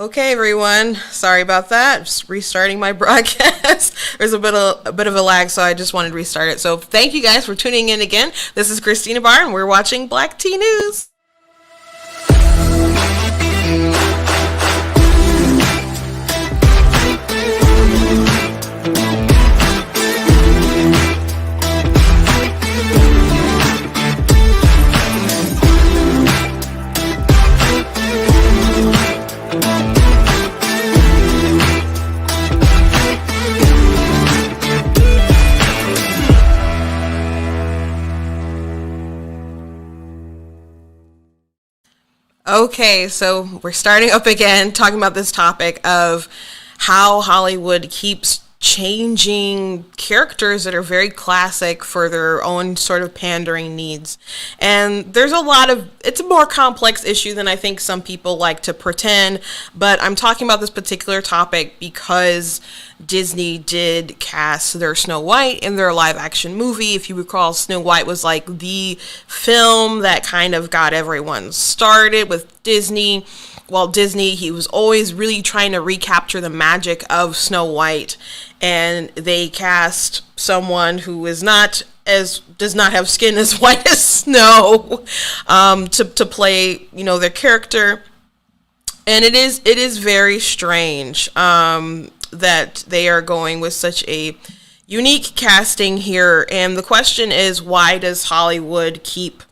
Okay, everyone. Sorry about that. Just restarting my broadcast. There's a bit of a lag, so I just wanted to restart it. So thank you guys for tuning in again. This is Christina Barr, and we're watching Black Tea News. Okay, so we're starting up again, talking about this topic of how Hollywood keeps changing characters that are very classic for their own sort of pandering needs. And there's it's a more complex issue than I think some people like to pretend, but I'm talking about this particular topic because Disney did cast their Snow White in their live action movie. If you recall, Snow White was like the film that kind of got everyone started with Disney. Walt Disney, he was always really trying to recapture the magic of Snow White, and they cast someone who does not have skin as white as snow, to play, their character. And it is very strange, that they are going with such a unique casting here. And the question is, why does Hollywood keep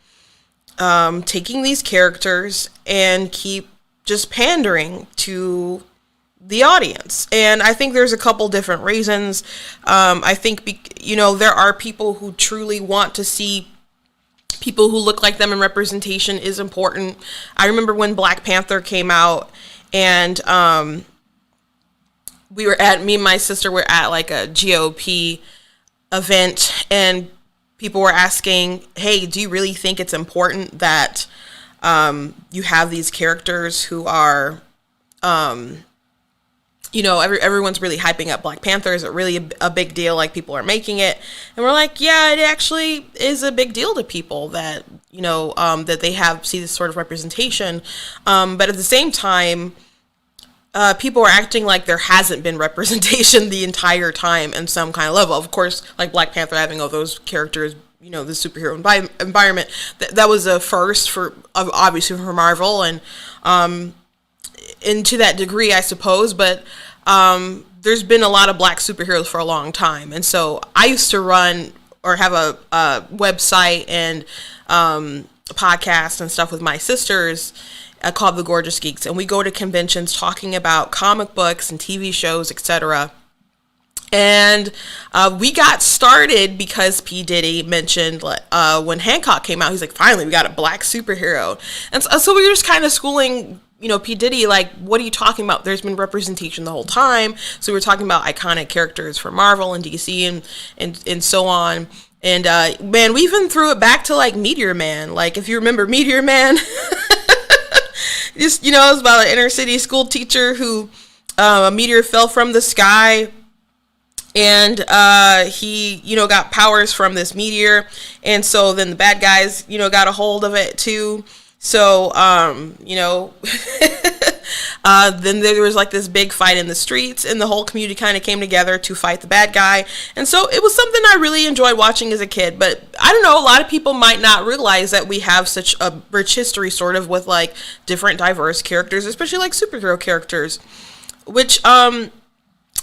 taking these characters and keep just pandering to the audience? And I think there's a couple different reasons. I think, there are people who truly want to see people who look like them, and representation is important. I remember when Black Panther came out, and me and my sister were at like a GOP event, and people were asking, hey, do you really think it's important that you have these characters who are, everyone's really hyping up Black Panther? Is it really a big deal, like people are making it? And we're like, yeah, it actually is a big deal to people that, that they see this sort of representation. But at the same time, people are acting like there hasn't been representation the entire time in some kind of level. Of course, like Black Panther having all those characters, the superhero environment, that was a first obviously for Marvel, and to that degree, I suppose. But there's been a lot of black superheroes for a long time, and so I used to run or have a website and podcast and stuff with my sisters, called The Gorgeous Geeks, and we go to conventions talking about comic books and TV shows, etc. And we got started because P. Diddy mentioned when Hancock came out, he's like, finally, we got a black superhero. And so we were just kind of schooling, P. Diddy, like, what are you talking about? There's been representation the whole time. So we were talking about iconic characters for Marvel and DC and so on. And man, we even threw it back to like Meteor Man. Like, if you remember Meteor Man, just, it was about an inner city school teacher who a meteor fell from the sky. And he, got powers from this meteor. And so then the bad guys, got a hold of it too. So, then there was like this big fight in the streets, and the whole community kind of came together to fight the bad guy. And so it was something I really enjoyed watching as a kid. But I don't know, a lot of people might not realize that we have such a rich history sort of with like different diverse characters, especially like superhero characters, which,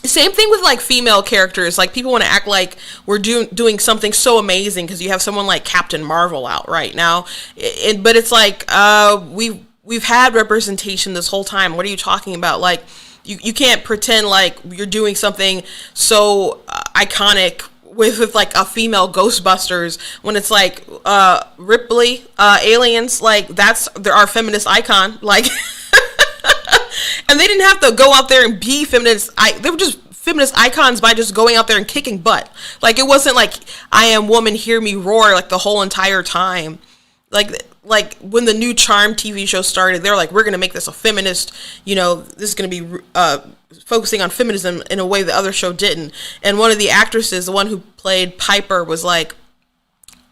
same thing with like female characters. Like, people want to act like we're doing something so amazing because you have someone like Captain Marvel out right now. But it's like, we've had representation this whole time. What are you talking about? Like, you can't pretend like you're doing something so iconic with like a female Ghostbusters when it's like Ripley, Aliens. Like, they're our feminist icon. Like. And they didn't have to go out there and be feminist. They were just feminist icons by just going out there and kicking butt. Like, it wasn't like, I am woman, hear me roar, like the whole entire time. Like when the new Charm TV show started, they were like, we're going to make this a feminist, this is going to be focusing on feminism in a way the other show didn't. And one of the actresses, the one who played Piper, was like,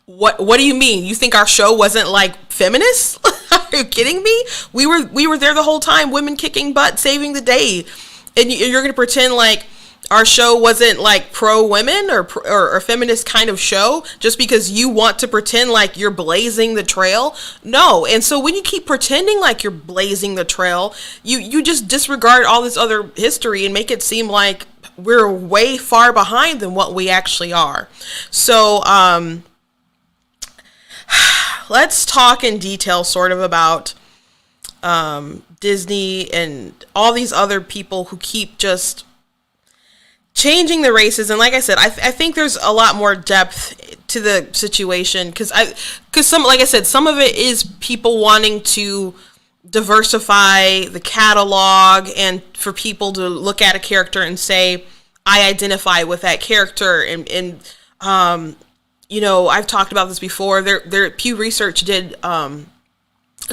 what do you mean? You think our show wasn't like feminist? Are you kidding me? We were there the whole time, women kicking butt, saving the day. And you're going to pretend like our show wasn't like pro women or feminist kind of show just because you want to pretend like you're blazing the trail. No. And so when you keep pretending like you're blazing the trail, you just disregard all this other history and make it seem like we're way far behind than what we actually are. So let's talk in detail sort of about Disney and all these other people who keep just changing the races. And like I said, I think there's a lot more depth to the situation because some, like I said, some of it is people wanting to diversify the catalog and for people to look at a character and say, I identify with that character. And you know, I've talked about this before. Pew Research did a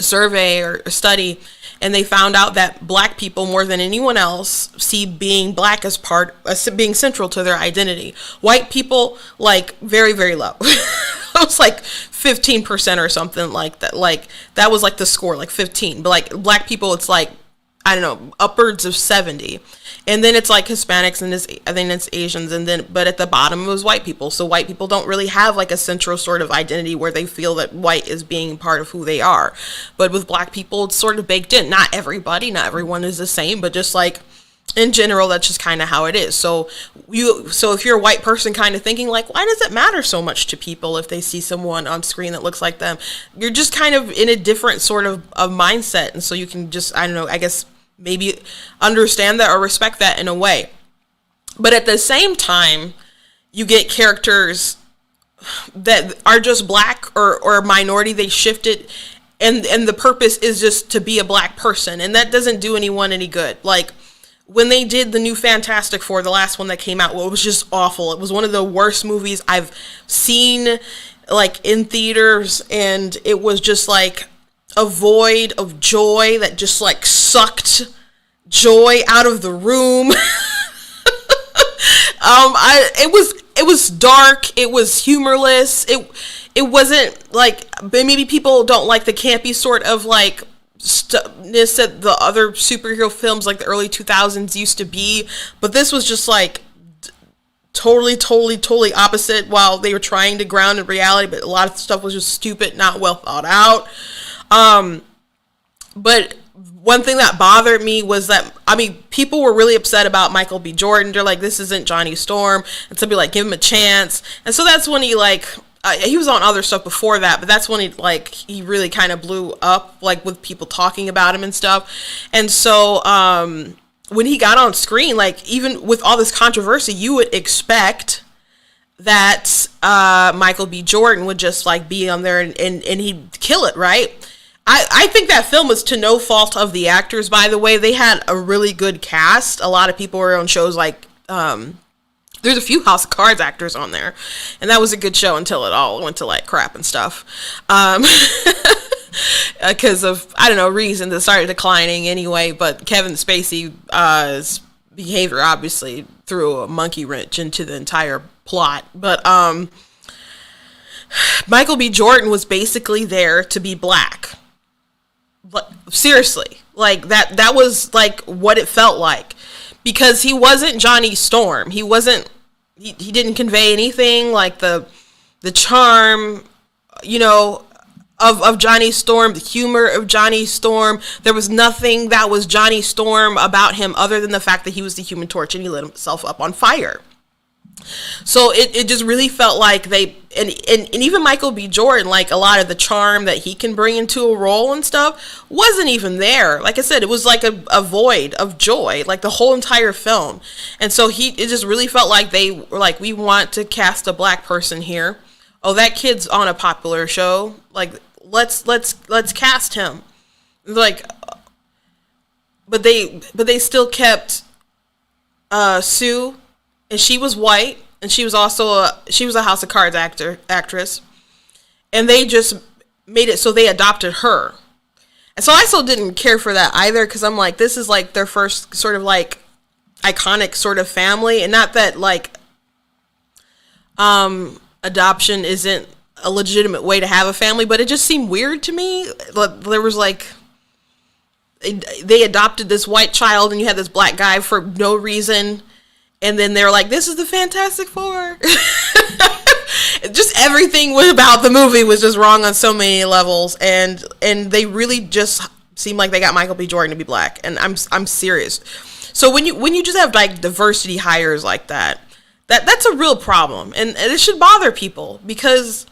survey or a study, and they found out that black people more than anyone else see being black as being central to their identity. White people, like, very, very low. It was like 15% or something like that. Like, that was like the score, like 15. But like black people, it's like, I don't know, upwards of 70. And then it's like Hispanics and I think it's Asians, and then but at the bottom it was white people. So white people don't really have like a central sort of identity where they feel that white is being part of who they are. But with black people, it's sort of baked in. Not everyone is the same, but just like in general, that's just kind of how it is. So if you're a white person kind of thinking like, why does it matter so much to people if they see someone on screen that looks like them? You're just kind of in a different sort of mindset. And so you can just, I don't know, I guess maybe understand that or respect that in a way. But at the same time, you get characters that are just black or minority. They shift it, and the purpose is just to be a black person, and that doesn't do anyone any good. Like when they did the new Fantastic Four, the last one that came out, well, it was just awful. It was one of the worst movies I've seen, like, in theaters, and it was just like a void of joy that just like sucked joy out of the room. It was dark, it was humorless, it wasn't like, maybe people don't like the campy sort of like stuffness that the other superhero films like the early 2000s used to be, but this was just like totally opposite. While they were trying to ground in reality, but a lot of stuff was just stupid, not well thought out. But one thing that bothered me was that, I mean, people were really upset about Michael B. Jordan. They're like, this isn't Johnny Storm. And somebody like, give him a chance. And so that's when he like, he was on other stuff before that, but that's when he really kind of blew up, like with people talking about him and stuff. And so, when he got on screen, like even with all this controversy, you would expect that, Michael B. Jordan would just like be on there and he'd kill it, right? I think that film was to no fault of the actors, by the way. They had a really good cast. A lot of people were on shows like, there's a few House of Cards actors on there, and that was a good show until it all went to like crap and stuff. Because of, I don't know, reasons that started declining anyway, but Kevin Spacey's behavior obviously threw a monkey wrench into the entire plot. But Michael B. Jordan was basically there to be black. But seriously, like that was like what it felt like, because he wasn't Johnny Storm. He didn't convey anything like the charm, you know, of Johnny Storm, the humor of Johnny Storm. There was nothing that was Johnny Storm about him other than the fact that he was the Human Torch and he lit himself up on fire. So it just really felt like they, and even Michael B. Jordan, like a lot of the charm that he can bring into a role and stuff wasn't even there. Like I said, it was like a void of joy, like the whole entire film. And so it just really felt like they were like, we want to cast a black person here. Oh, that kid's on a popular show. Like, let's cast him. Like, but they still kept Sue. And she was white, and she was also a House of Cards actress, and they just made it so they adopted her. And so I still didn't care for that either, because I'm like, this is like their first sort of like iconic sort of family, and not that like adoption isn't a legitimate way to have a family, but it just seemed weird to me. There was like, they adopted this white child and you had this black guy for no reason. And then they're like, this is the Fantastic Four. Just everything about the movie was just wrong on so many levels. And they really just seemed like they got Michael B. Jordan to be black. And I'm serious. So when you just have like diversity hires like that's a real problem. And it should bother people, because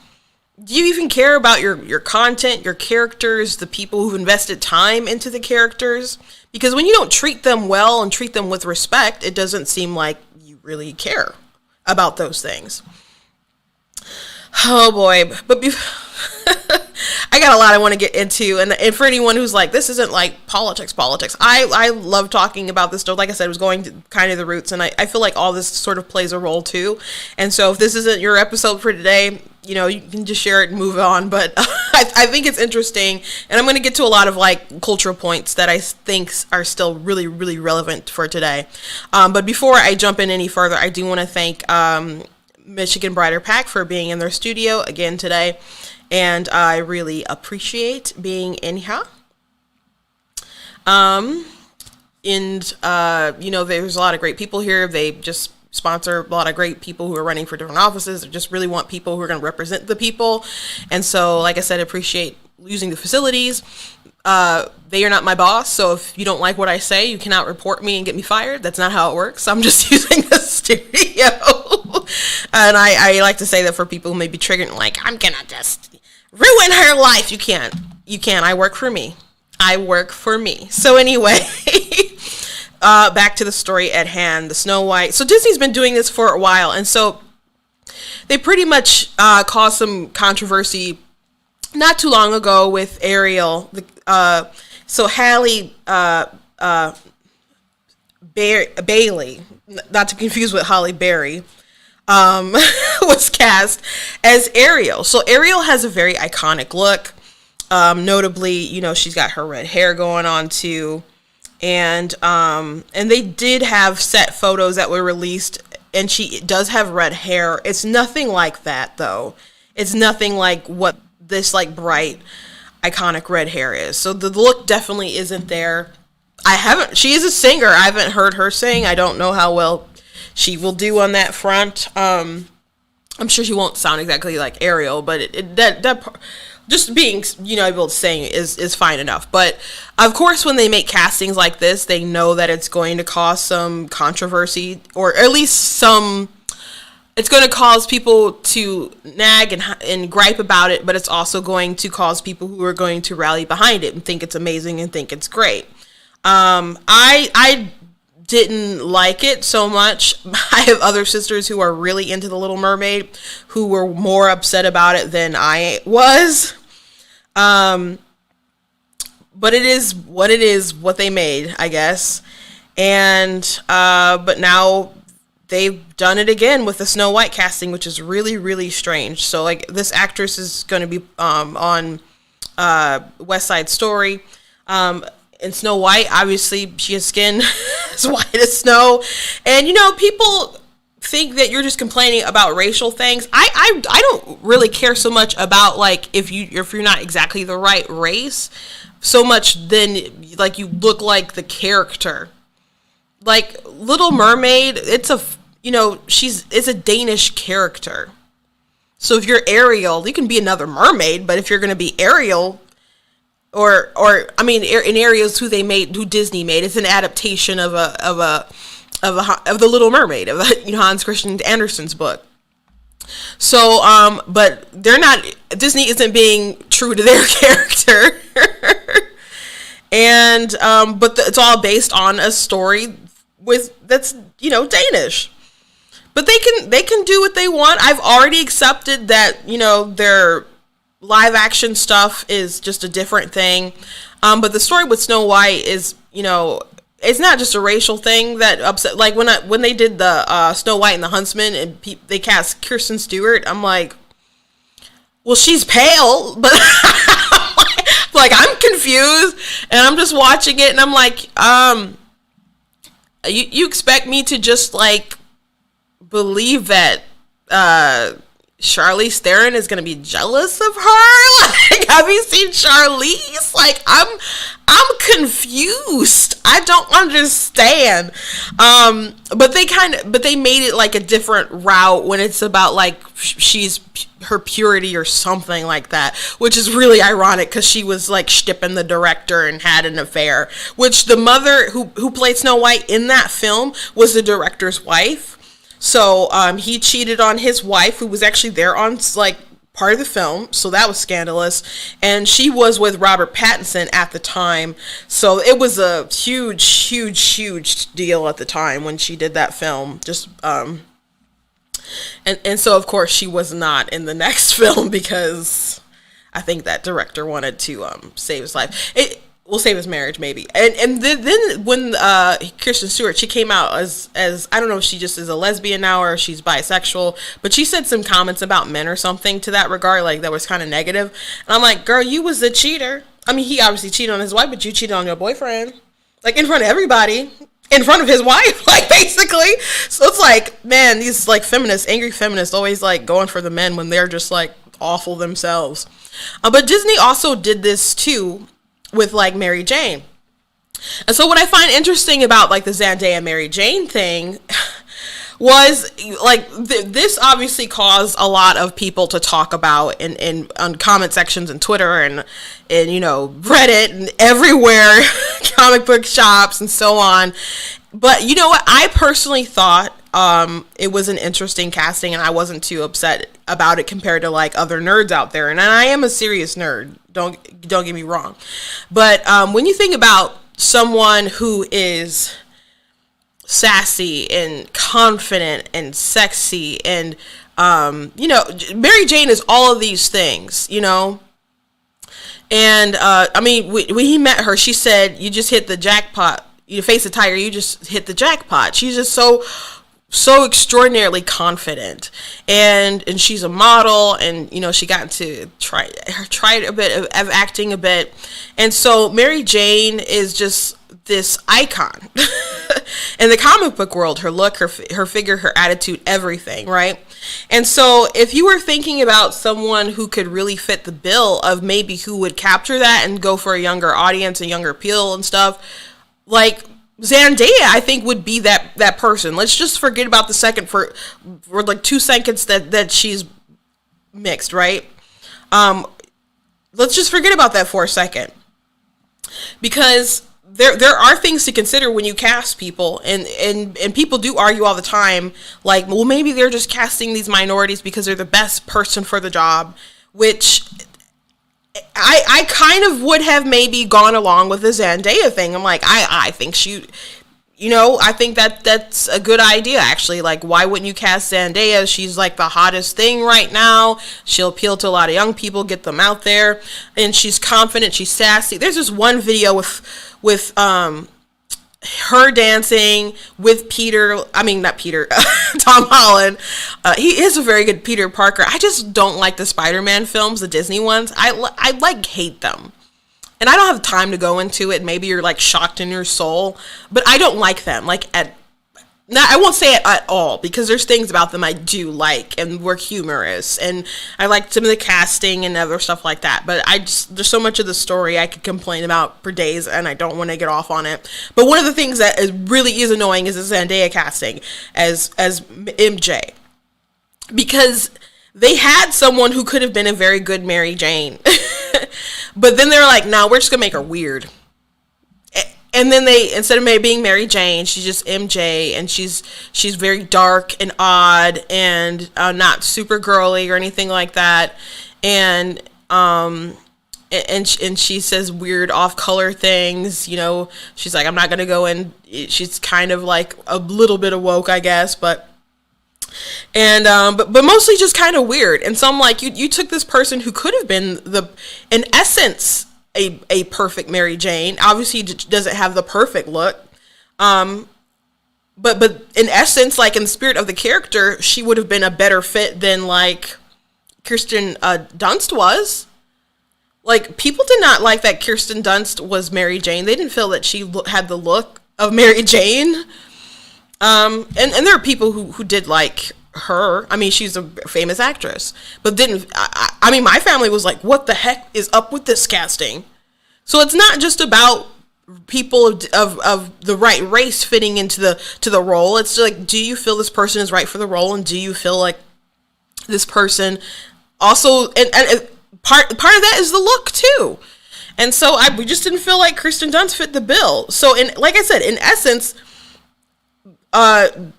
do you even care about your content, your characters, the people who've invested time into the characters? Because when you don't treat them well and treat them with respect, it doesn't seem like you really care about those things. Oh boy. But I got a lot I want to get into. And for anyone who's like, this isn't like politics. I love talking about this stuff. Like I said, it was going to kind of the roots. And I feel like all this sort of plays a role too. And so if this isn't your episode for today, you know, you can just share it and move on. But I think it's interesting. And I'm going to get to a lot of like cultural points that I think are still really, really relevant for today. But before I jump in any further, I do want to thank Michigan Brighter Pack for being in their studio again today. And I really appreciate being in here. You know, there's a lot of great people here. They just sponsor a lot of great people who are running for different offices. They just really want people who are going to represent the people. And so, like I said, I appreciate using the facilities. They are not my boss, so if you don't like what I say, you cannot report me and get me fired. That's not how it works. I'm just using the studio. And I like to say that for people who may be triggered, like, I'm gonna just ruin her life. You can't. I work for me. So anyway, back to the story at hand, the Snow White. So Disney's been doing this for a while, and so they pretty much caused some controversy not too long ago with Ariel. So Halle Bailey, not to confuse with Halle Berry, was cast as Ariel. So Ariel has a very iconic look. Notably, you know, she's got her red hair going on too. And they did have set photos that were released, and she does have red hair. It's nothing like that though. It's nothing like what this like bright iconic red hair is. So the look definitely isn't there. She is a singer. I haven't heard her sing. I don't know how well she will do on that front. I'm sure she won't sound exactly like Ariel, but that just being, you know, able to sing is fine enough. But of course, when they make castings like this, they know that it's going to cause some controversy, or at least it's going to cause people to nag and gripe about it, but it's also going to cause people who are going to rally behind it and think it's amazing and think it's great. I didn't like it so much. I have other sisters who are really into The Little Mermaid who were more upset about it than I was. But it is what it is, what they made, I guess. And but now they've done it again with the Snow White casting, which is really, really strange. So like, this actress is going to be on West Side Story. And Snow White, obviously, she has skin as white as snow. And, you know, people think that you're just complaining about racial things. I don't really care so much about, like, if you're not exactly the right race, so much then, like, you look like the character. Like, Little Mermaid, it's a Danish character. So if you're Ariel, you can be another mermaid, but if you're going to be Ariel, or I mean, in Ariel's who Disney made, it's an adaptation of the Little Mermaid, of Hans Christian Andersen's book. So, but Disney isn't being true to their character. And, but it's all based on a story that's Danish. But they can do what they want. I've already accepted that, their live action stuff is just a different thing. But the story with Snow White is, it's not just a racial thing that upset. Like when they did the Snow White and the Huntsman and they cast Kirsten Stewart, I'm like, well, she's pale, but like I'm confused, and I'm just watching it, and I'm like, you expect me to just like believe that Charlize Theron is gonna be jealous of her. Like, have you seen Charlize? Like, I'm confused. I don't understand. But they made it like a different route when it's about like she's her purity or something like that, which is really ironic because she was like shtipping the director and had an affair, which the mother who played Snow White in that film was the director's wife. So he cheated on his wife, who was actually there on like part of the film. So that was scandalous. And she was with Robert Pattinson at the time. So it was a huge deal at the time when she did that film. Just and so of course she was not in the next film because I think that director wanted to save his life. We'll save his marriage, maybe. And then when Kristen Stewart, she came out as I don't know if she just is a lesbian now or if she's bisexual, but she said some comments about men or something to that regard, like that was kind of negative. And I'm like, girl, you was a cheater. I mean, he obviously cheated on his wife, but you cheated on your boyfriend, like in front of everybody, in front of his wife, like basically. So it's like, man, these like feminists, angry feminists, always like going for the men when they're just like awful themselves. But Disney also did this too with like Mary Jane. And so what I find interesting about like the Zendaya Mary Jane thing was like this obviously caused a lot of people to talk about in on comment sections and Twitter and you know Reddit and everywhere, comic book shops and so on. But you know what, I personally thought it was an interesting casting and I wasn't too upset about it compared to like other nerds out there. And I am a serious nerd, don't get me wrong, but when you think about someone who is sassy and confident and sexy and you know, Mary Jane is all of these things, you know. And I mean, when he met her, she said, you just hit the jackpot. You face a tiger, you just hit the jackpot. She's just so extraordinarily confident, and she's a model, and you know she got to try a bit of acting a bit, and so Mary Jane is just this icon in the comic book world. Her look, her figure, her attitude, everything, right? And so if you were thinking about someone who could really fit the bill of maybe who would capture that and go for a younger audience, a younger appeal and stuff, like Zendaya, I think, would be that person. Let's just forget about the second for like 2 seconds that she's mixed, right? Let's just forget about that for a second, because there are things to consider when you cast people, and people do argue all the time, like, well, maybe they're just casting these minorities because they're the best person for the job, which I kind of would have maybe gone along with the Zendaya thing. I'm like, I think she, you know, I think that's a good idea, actually. Like, why wouldn't you cast Zendaya? She's like the hottest thing right now. She'll appeal to a lot of young people, get them out there, and she's confident, she's sassy. There's this one video with her dancing with Tom Holland. He is a very good Peter Parker. I just don't like the Spider-Man films, the Disney ones. I like hate them. And I don't have time to go into it. Maybe you're like shocked in your soul, but I don't like them. I won't say it at all, because there's things about them I do like and were humorous, and I like some of the casting and other stuff like that. But there's so much of the story I could complain about for days, and I don't want to get off on it. But one of the things that really is annoying is the Zendaya casting as MJ, because they had someone who could have been a very good Mary Jane, but then they're like, no, we're just gonna make her weird. And then instead of being Mary Jane, she's just MJ, and she's very dark and odd and not super girly or anything like that. And she says weird off-color things, you know. She's like, I'm not gonna go in. She's kind of like a little bit of woke, I guess, but mostly just kind of weird. And so I'm like, you took this person who could have been in essence, a perfect Mary Jane. Obviously doesn't have the perfect look, but in essence, like in the spirit of the character, she would have been a better fit than like Kirsten Dunst was. Like, people did not like that Kirsten Dunst was Mary Jane. They didn't feel that she had the look of Mary Jane. And there are people who did like her. I mean, she's a famous actress, but didn't. I mean, my family was like, "What the heck is up with this casting?" So it's not just about people of the right race fitting into the role. It's like, do you feel this person is right for the role, and do you feel like this person also, and part of that is the look too. And so we just didn't feel like Kirsten Dunst fit the bill. So like I said, in essence,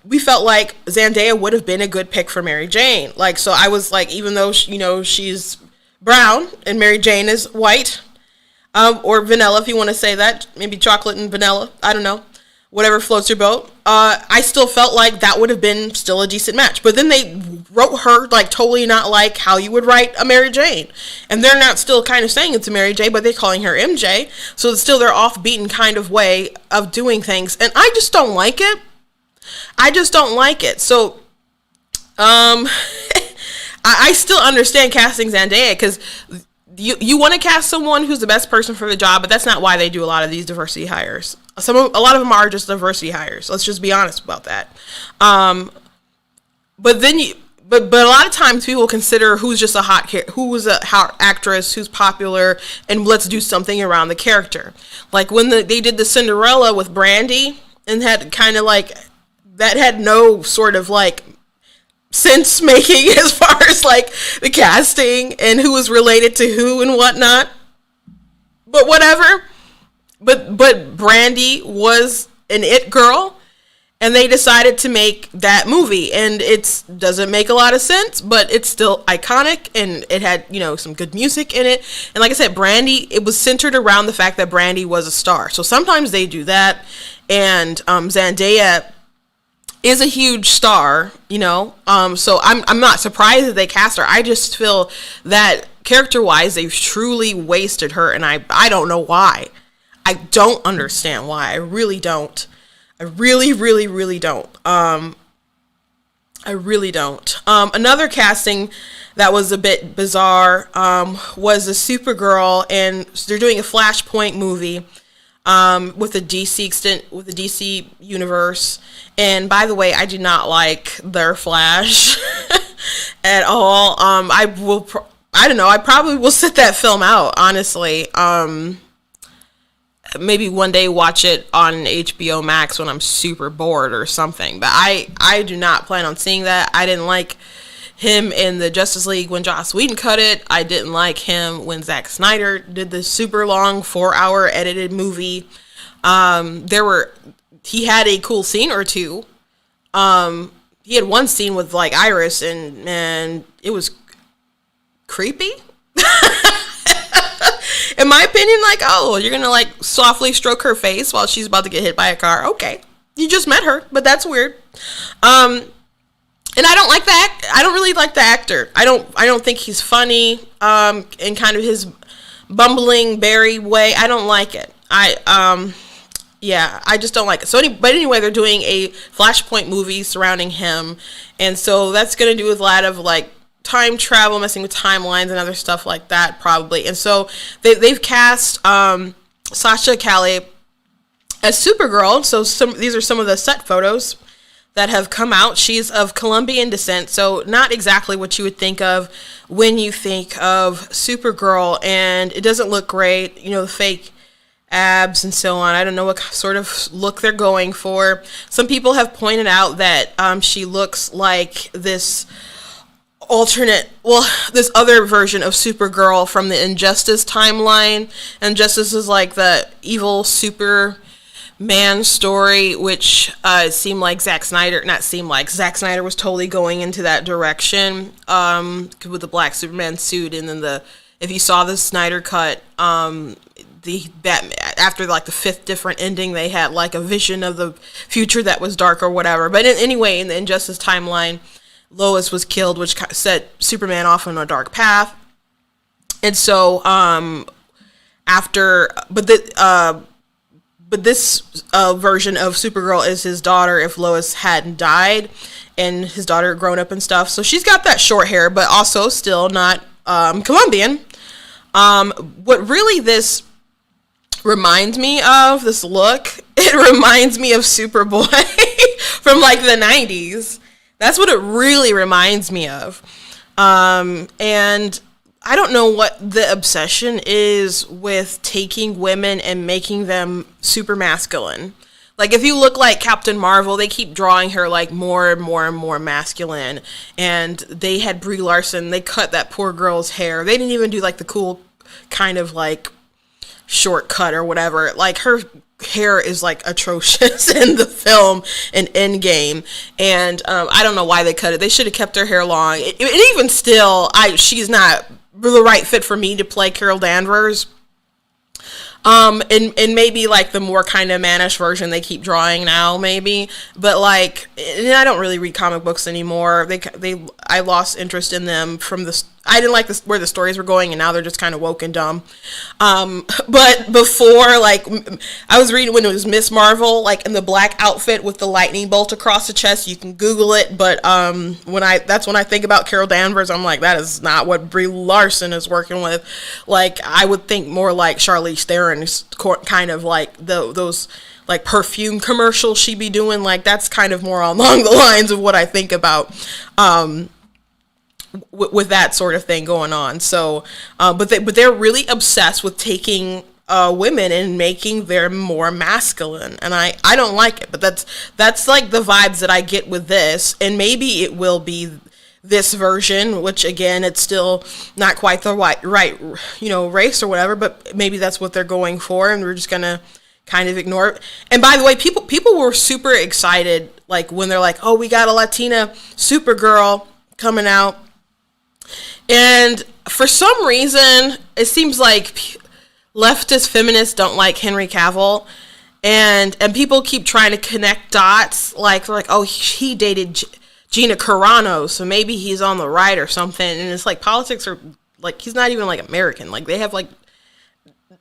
we felt like Zendaya would have been a good pick for Mary Jane. Like, so I was like, even though she's brown and Mary Jane is white, or vanilla, if you want to say that, maybe chocolate and vanilla, I don't know, whatever floats your boat. I still felt like that would have been still a decent match. But then they wrote her like totally not like how you would write a Mary Jane. And they're not still kind of saying it's a Mary J, but they're calling her MJ. So it's still their off-beaten kind of way of doing things. And I just don't like it. I just don't like it. So, I still understand casting Zendaya, because you want to cast someone who's the best person for the job, but that's not why they do a lot of these diversity hires. A lot of them are just diversity hires. Let's just be honest about that. But a lot of times people consider who's just a hot actress, who's popular, and let's do something around the character. Like when they did the Cinderella with Brandy, and had kind of like, that had no sort of like sense making as far as like the casting and who was related to who and whatnot. But whatever. But Brandy was an it girl, and they decided to make that movie, and it doesn't make a lot of sense, but it's still iconic, and it had, some good music in it. And like I said, Brandy, it was centered around the fact that Brandy was a star. So sometimes they do that, and Zendaya is a huge star, so I'm not surprised that they cast her. I just feel that character-wise, they've truly wasted her, and I don't know why. I don't understand why. I really don't. I really, really, really don't. I really don't. Another casting that was a bit bizarre was a Supergirl, and they're doing a Flashpoint movie with the DC universe. And by the way, I do not like their Flash at all. I don't know. I probably will sit that film out, honestly. Maybe one day watch it on HBO Max when I'm super bored or something. But I do not plan on seeing that. I didn't like him in the Justice League when Joss Whedon cut it. I didn't like him when Zack Snyder did the super long 4-hour edited movie. He had a cool scene or two. He had one scene with like Iris, and it was creepy. In my opinion, like, oh, you're gonna like softly stroke her face while she's about to get hit by a car. Okay, you just met her, but that's weird. And I don't like that. I don't really like the actor. I don't think he's funny. In kind of his bumbling Barry way. I don't like it. I just don't like it. But anyway, they're doing a Flashpoint movie surrounding him, and so that's gonna do with a lot of like time travel, messing with timelines and other stuff like that, probably. And so they've cast Sasha Calle as Supergirl. So these are some of the set photos that have come out. She's of Colombian descent, so not exactly what you would think of when you think of Supergirl, and it doesn't look great. The fake abs and so on. I don't know what sort of look they're going for. Some people have pointed out that she looks like this other version of Supergirl from the Injustice timeline. Injustice is like the evil Superman story, which Zack Snyder was totally going into that direction with the black Superman suit. And then if you saw the Snyder cut, after like the 5th different ending, they had like a vision of the future that was dark or whatever. But anyway, in the Injustice timeline, Lois was killed, which set Superman off on a dark path. And so, this version of Supergirl is his daughter if Lois hadn't died, and his daughter had grown up and stuff. So she's got that short hair, but also still not Colombian. What really this reminds me of, this look, it reminds me of Superboy from like the 90s. That's what it really reminds me of. And I don't know what the obsession is with taking women and making them super masculine. Like, if you look like Captain Marvel, they keep drawing her like more and more and more masculine. And they had Brie Larson, they cut that poor girl's hair. They didn't even do like the cool kind of like shortcut or whatever. Like, her hair is like atrocious in the film in Endgame, and I don't know why they cut it. They should have kept her hair long. And even still, she's not the right fit for me to play Carol Danvers. And maybe like the more kind of mannish version they keep drawing now, maybe. But like, and I don't really read comic books anymore. I lost interest in them from the. I didn't like where the stories were going, and now they're just kind of woke and dumb. But before, like, I was reading when it was Miss Marvel, like in the black outfit with the lightning bolt across the chest. You can Google it, but that's when I think about Carol Danvers. I'm like, that is not what Brie Larson is working with. Like, I would think more like Charlize Theron's kind of like those like perfume commercials she be doing. Like, that's kind of more along the lines of what I think about. With that sort of thing going on. So, but they're really obsessed with taking women and making them more masculine, and I don't like it. But that's like the vibes that I get with this, and maybe it will be this version, which again, it's still not quite the right race or whatever. But maybe that's what they're going for, and we're just gonna kind of ignore it. And by the way, people were super excited, like when they're like, oh, we got a Latina Supergirl coming out. And for some reason, it seems like leftist feminists don't like Henry Cavill, and people keep trying to connect dots, like they're like, oh, he dated Gina Carano, so maybe he's on the right or something. And it's like, politics are like, he's not even like American. Like, they have like,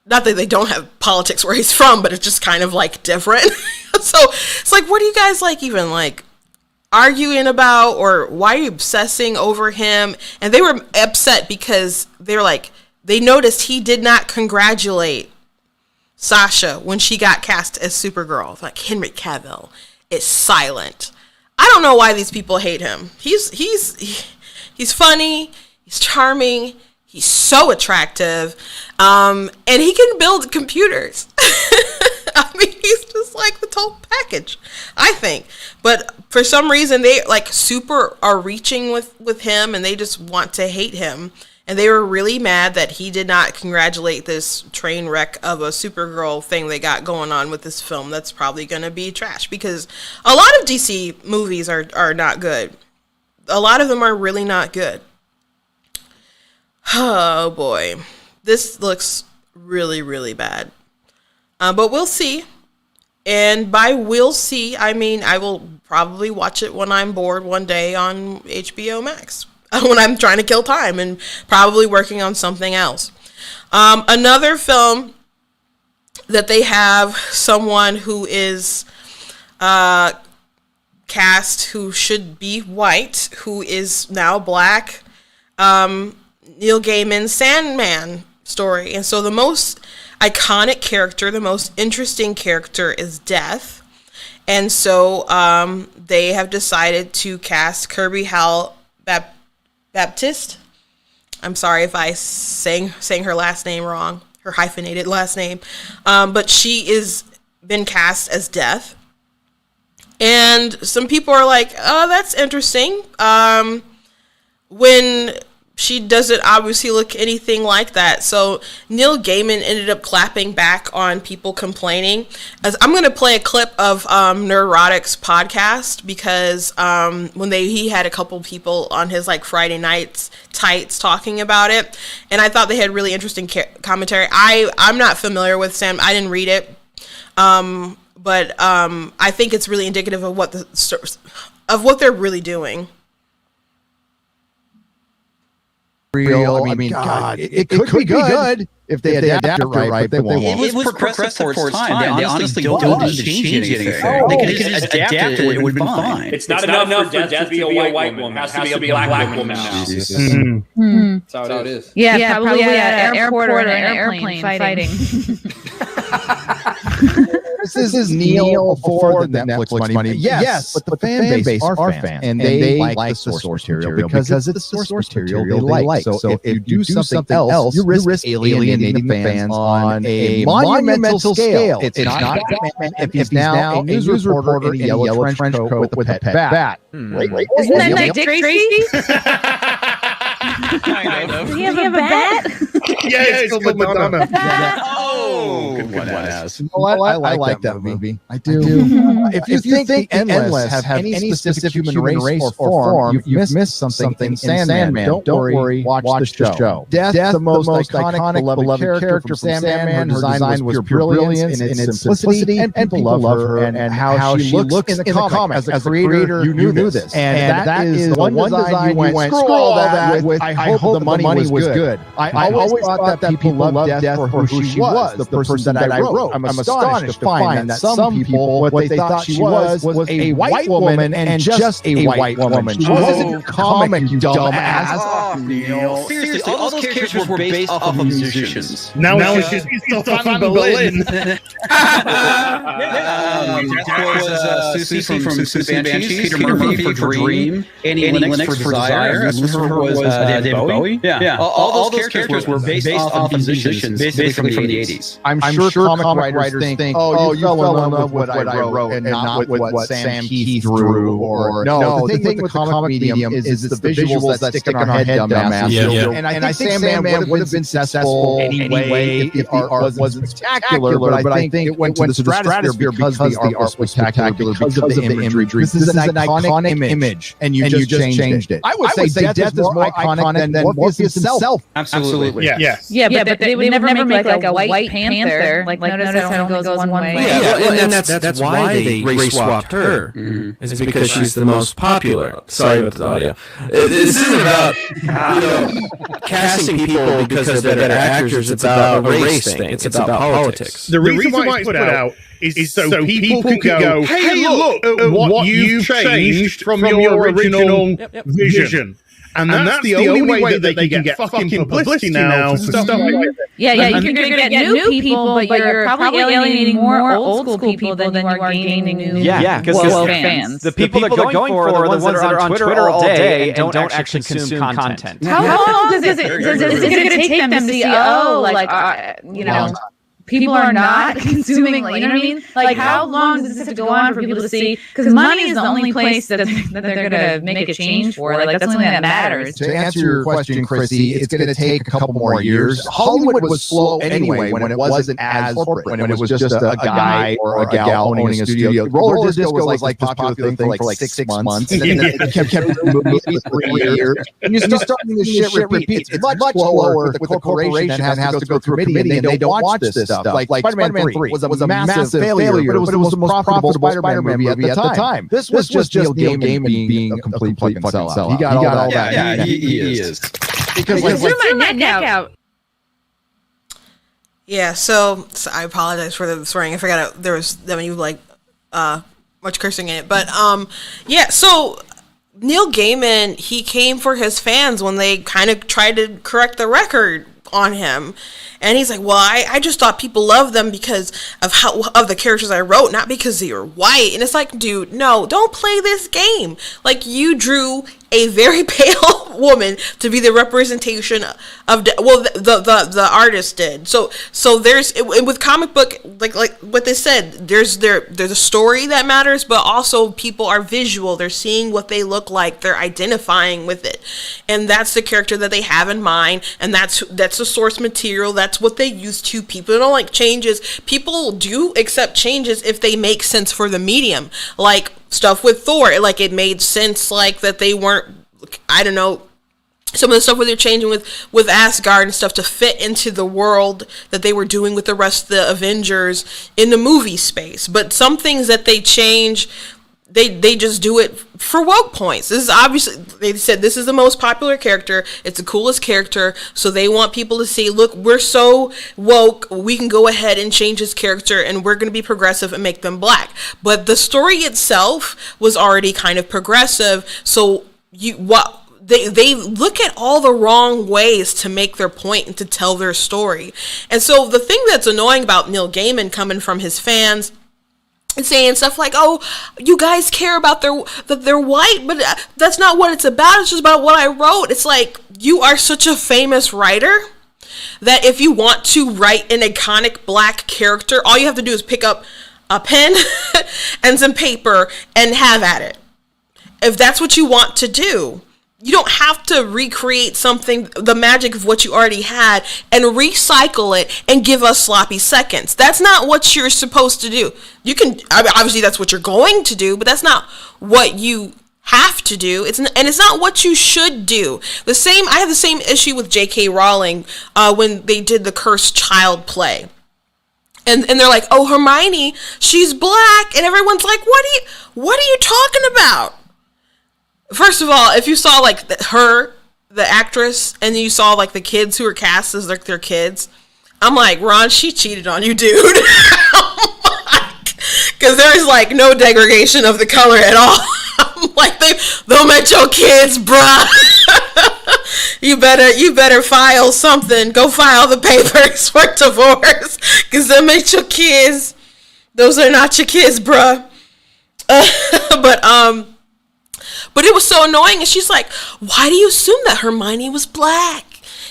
not that they don't have politics where he's from, but it's just kind of like different. So it's like, what do you guys like even like arguing about, or why are you obsessing over him? And they were upset because they're like, they noticed he did not congratulate Sasha when she got cast as Supergirl. Like, Henry Cavill is silent. I don't know why these people hate him. He's funny, he's charming, he's so attractive, and he can build computers. I mean, he's just like the total package, I think. But for some reason, they like super are reaching with him, and they just want to hate him. And they were really mad that he did not congratulate this train wreck of a Supergirl thing they got going on with this film. That's probably going to be trash, because a lot of DC movies are not good. A lot of them are really not good. Oh boy, this looks really, really bad. But we'll see. And by we'll see, I mean I will probably watch it when I'm bored one day on HBO Max. When I'm trying to kill time and probably working on something else. Another film that they have someone who is cast who should be white, who is now black. Neil Gaiman's Sandman story. And so the most iconic character, the most interesting character is Death. And so they have decided to cast Kirby Howell Baptiste. I'm sorry if I saying her last name wrong, her hyphenated last name. But she is been cast as Death. And some people are like, oh, that's interesting. When she doesn't obviously look anything like that. So Neil Gaiman ended up clapping back on people complaining. As I'm going to play a clip of Neurotic's podcast, because when he had a couple people on his like Friday nights tights talking about it, and I thought they had really interesting commentary. I'm not familiar with Sam. I didn't read it, but I think it's really indicative of what they're really doing. Real. I mean, God, it could be good if they adapt it right, but they won't. It was progressive for its time. They honestly don't need to change anything. They could just adapt it. It would have been fine. It's not enough for Death to be a white woman. It has to be a black woman now. That's how it is. Yeah, probably at an airport or an airplane fighting. this is Neil before the Netflix money. Yes, but the fan base are fans, and they like the source material because it's the source material they like. So if you do something else, you risk alienating the fans on a monumental scale. It's not Batman if he's now a news reporter in a yellow trench coat with a pet bat. Isn't that Dick Tracy? Does he have a bat? Yeah, it's called Madonna. Oh, good one. I like that movie. I do. If you think the Endless have any specific human race or form, you've missed something in Sandman. Don't worry, watch the show. Death, the most iconic, beloved character from Sandman. Her design was pure brilliance in its simplicity, and people love her and how she looks in the comics. As a creator, you knew this. And that is the one design you went, screw all that with, I hope the money was good. I always thought that people loved Death for who she was, the person that I wrote. I'm astonished to find that some people, what they thought she was a white woman and just a white woman. She wasn't a comic, you dumb ass. Oh, Neil. Seriously, all those characters were based off of musicians. Now she's Stefan Berlin. Susie from Susie and Banshees, Peter Murphy for Dream, Annie Lennox for Desire, her was David Bowie. Yeah. All those characters were based off of musicians, basically from the 80s. I'm sure comic writers think, oh, you fell in love with what I wrote and not with what Sam Keith drew. Or no, the thing with the comic medium is it's the visuals that stick in our head, dumbass. And I think Sandman would have been successful anyway if the art wasn't spectacular, but I think it went to the stratosphere because the art was spectacular, because of the imagery. This is an iconic image, and you just changed it. I would say Death is more iconic than Morpheus himself. Absolutely. Yeah, but they would never make like a white panther. Like notice how it only goes one way. And that's why they race swapped her. Is because she's the most popular. Sorry about the audio. This isn't about casting people because they're better actors. It's about a race thing. It's about politics. The reason why it's put out is so people can go, hey, look at what you've changed from your original vision. And that's the only way that they can get fucking publicity now. Stuff like that. Yeah, you're going to get new people, but you're probably alienating more old school people than you are gaining new woke fans. The people that are going for are the ones that are on Twitter all day and don't actually consume content. How long is it going to take them to see, people are not consuming, you know what I mean? Like, how long does this have to go on for people to see? Because money is the only place that they're going to make a change for. Like, that's the only thing that matters. To answer your question, Chrissy, it's going to take a couple more years. Hollywood was slow anyway when it wasn't as corporate, when it was just a guy or a gal owning a studio. Roller Disco was like this popular thing for like 6 months. And then it kept movies for 3 years. And you're starting this shit repeats. It's much slower with the corporation that has to go through a committee and they don't watch this stuff. Like Spider-Man 3 was a massive failure, but it was the most profitable Spider-Man movie at the time. This was just Neil Gaiman being a complete fucking sellout. He got all that. Yeah, he is. Because my neck out. Yeah, so I apologize for the swearing. I forgot there was much cursing in it. But so Neil Gaiman, he came for his fans when they kind of tried to correct the record on him. And he's like, well, I just thought people loved them because of the characters I wrote, not because they were white. And it's like, dude, no, don't play this game. Like, you drew a very pale woman to be the representation of the artist did. So there's with comic book, like what they said, there's a story that matters, but also people are visual. They're seeing what they look like. They're identifying with it, and that's the character that they have in mind, and that's the source material. That's what they use to. People don't like changes. People do accept changes if they make sense for the medium, like stuff with Thor. Like, it made sense, like that they weren't, I don't know, some of the stuff where they're changing with Asgard and stuff to fit into the world that they were doing with the rest of the Avengers in the movie space. But some things that they change, they just do it for woke points. This is obviously, they said this is the most popular character, it's the coolest character, so they want people to see, look, we're so woke, we can go ahead and change his character, and we're going to be progressive and make them black. But the story itself was already kind of progressive, so they look at all the wrong ways to make their point and to tell their story. And so the thing that's annoying about Neil Gaiman coming from his fans and saying stuff like, "Oh, you guys care about that they're white, but that's not what it's about. It's just about what I wrote." It's like, you are such a famous writer that if you want to write an iconic black character, all you have to do is pick up a pen and some paper and have at it. If that's what you want to do, you don't have to recreate something, the magic of what you already had, and recycle it and give us sloppy seconds. That's not what you're supposed to do. You can, obviously that's what you're going to do, but that's not what you have to do. It's not what you should do. I have the same issue with J.K. Rowling when they did the Cursed Child play. And they're like, "Oh, Hermione, she's black," and everyone's like, what are you talking about? First of all, if you saw like the actress, and you saw like the kids who were cast as like their kids, I'm like, Ron, she cheated on you, dude. Because there's like no degradation of the color at all. I'm like, they'll make your kids, bruh. You better file something. Go file the papers for divorce, because they'll make your kids. Those are not your kids, bruh. But it was so annoying, and she's like, "Why do you assume that Hermione was black?"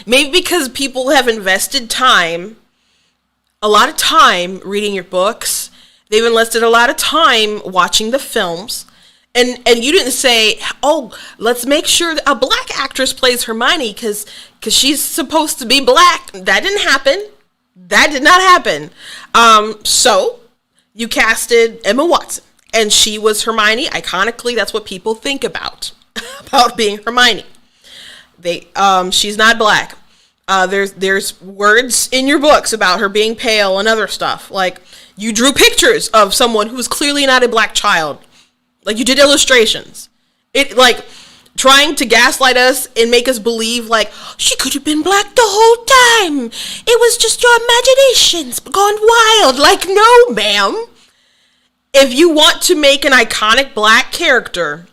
Maybe because people have invested a lot of time reading your books. They've invested a lot of time watching the films. And you didn't say, "Oh, let's make sure that a black actress plays Hermione because she's supposed to be black." That didn't happen. That did not happen. So you casted Emma Watson, and she was Hermione. Iconically, that's what people think about being Hermione. She's not black. There's words in your books about her being pale and other stuff. Like, you drew pictures of someone who was clearly not a black child. Like, you did illustrations. It, like, trying to gaslight us and make us believe, like, she could have been black the whole time. It was just your imaginations gone wild. Like, no, ma'am. If you want to make an iconic black character,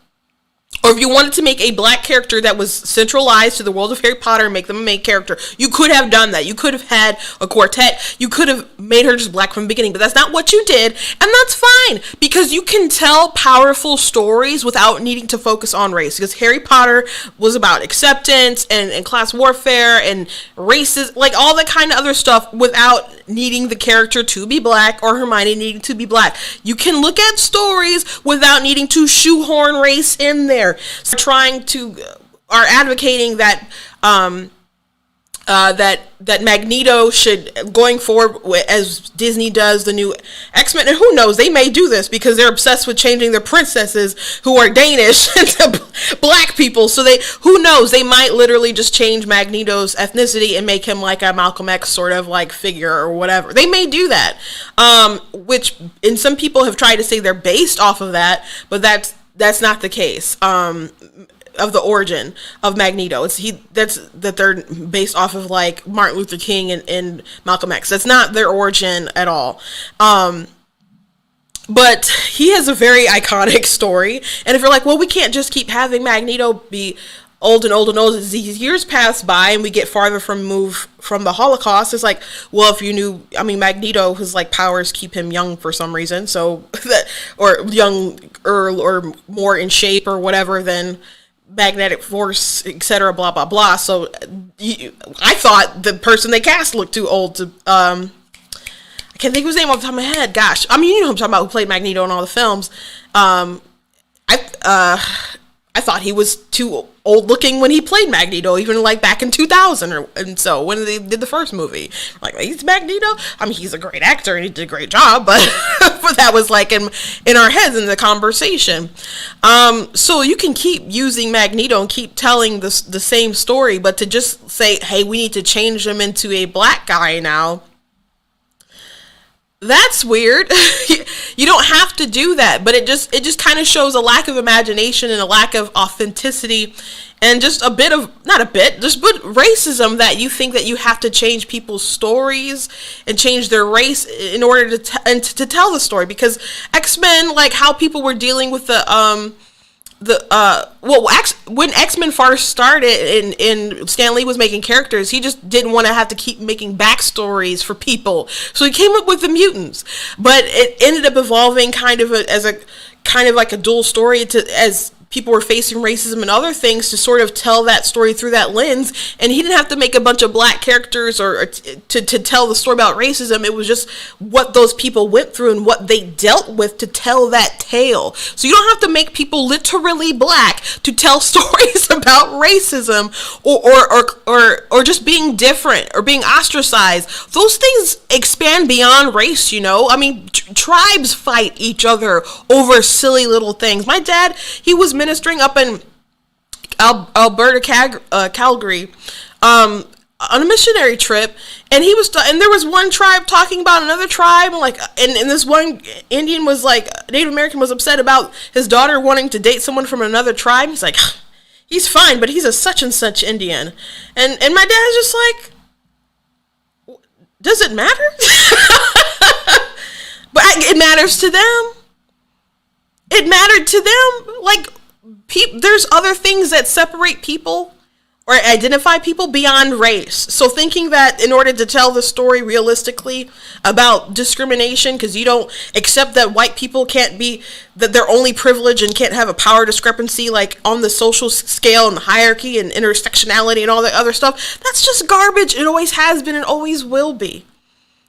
or if you wanted to make a black character that was centralized to the world of Harry Potter and make them a main character, you could have done that. You could have had a quartet. You could have made her just black from the beginning, but that's not what you did, and that's fine, because you can tell powerful stories without needing to focus on race, because Harry Potter was about acceptance and class warfare and races, like all that kind of other stuff, without needing the character to be black or Hermione needing to be black. You can look at stories without needing to shoehorn race in there. Are advocating that that Magneto should, going forward, as Disney does the new X-Men, and who knows, they may do this because they're obsessed with changing their princesses who are Danish into black people. So who knows, they might literally just change Magneto's ethnicity and make him like a Malcolm X sort of like figure or whatever. They may do that, which, and some people have tried to say they're based off of that, but that's not the case. Of the origin of Magneto, that they're based off of like Martin Luther King and Malcolm X. That's not their origin at all. But he has a very iconic story, and if you're like, well, we can't just keep having Magneto be old and old and old as these years pass by and we get farther from the Holocaust, it's like, well, if you knew, I mean, Magneto, his like powers keep him young for some reason, so or young or more in shape or whatever than magnetic force, etc., blah blah blah. So I thought the person they cast looked too old to I can't think of his name off the top of my head. Gosh, I mean, you know who I'm talking about, who played Magneto in all the films. I thought he was too old looking when he played Magneto, even like back in 2000 and so when they did the first movie. Like, he's Magneto? I mean, he's a great actor and he did a great job, but but that was like in our heads in the conversation. So you can keep using Magneto and keep telling the same story, but to just say, hey, we need to change him into a black guy now, that's weird. You don't have to do that, but it just kind of shows a lack of imagination and a lack of authenticity, and just just racism, that you think that you have to change people's stories and change their race in order to tell the story. Because X-Men, like how people were dealing with the when X-Men first started and Stan Lee was making characters, he just didn't want to have to keep making backstories for people, so he came up with the mutants. But it ended up evolving as a dual story as people were facing racism and other things, to sort of tell that story through that lens. And he didn't have to make a bunch of black characters or to tell the story about racism. It was just what those people went through and what they dealt with to tell that tale. So you don't have to make people literally black to tell stories about racism or just being different or being ostracized. Those things expand beyond race, you know? I mean, tribes fight each other over silly little things. My dad, he was ministering up in Alberta, Calgary, on a missionary trip, and he was and there was one tribe talking about another tribe, and this one Indian was like, Native American was upset about his daughter wanting to date someone from another tribe. He's like, he's fine, but he's a such and such Indian, and my dad is just like, does it matter? But it matters to them. It mattered to them. Like, there's other things that separate people or identify people beyond race. So thinking that in order to tell the story realistically about discrimination, because you don't accept that white people can't be, that they're only privileged and can't have a power discrepancy like on the social scale and the hierarchy and intersectionality and all that other stuff, that's just garbage. It always has been and always will be.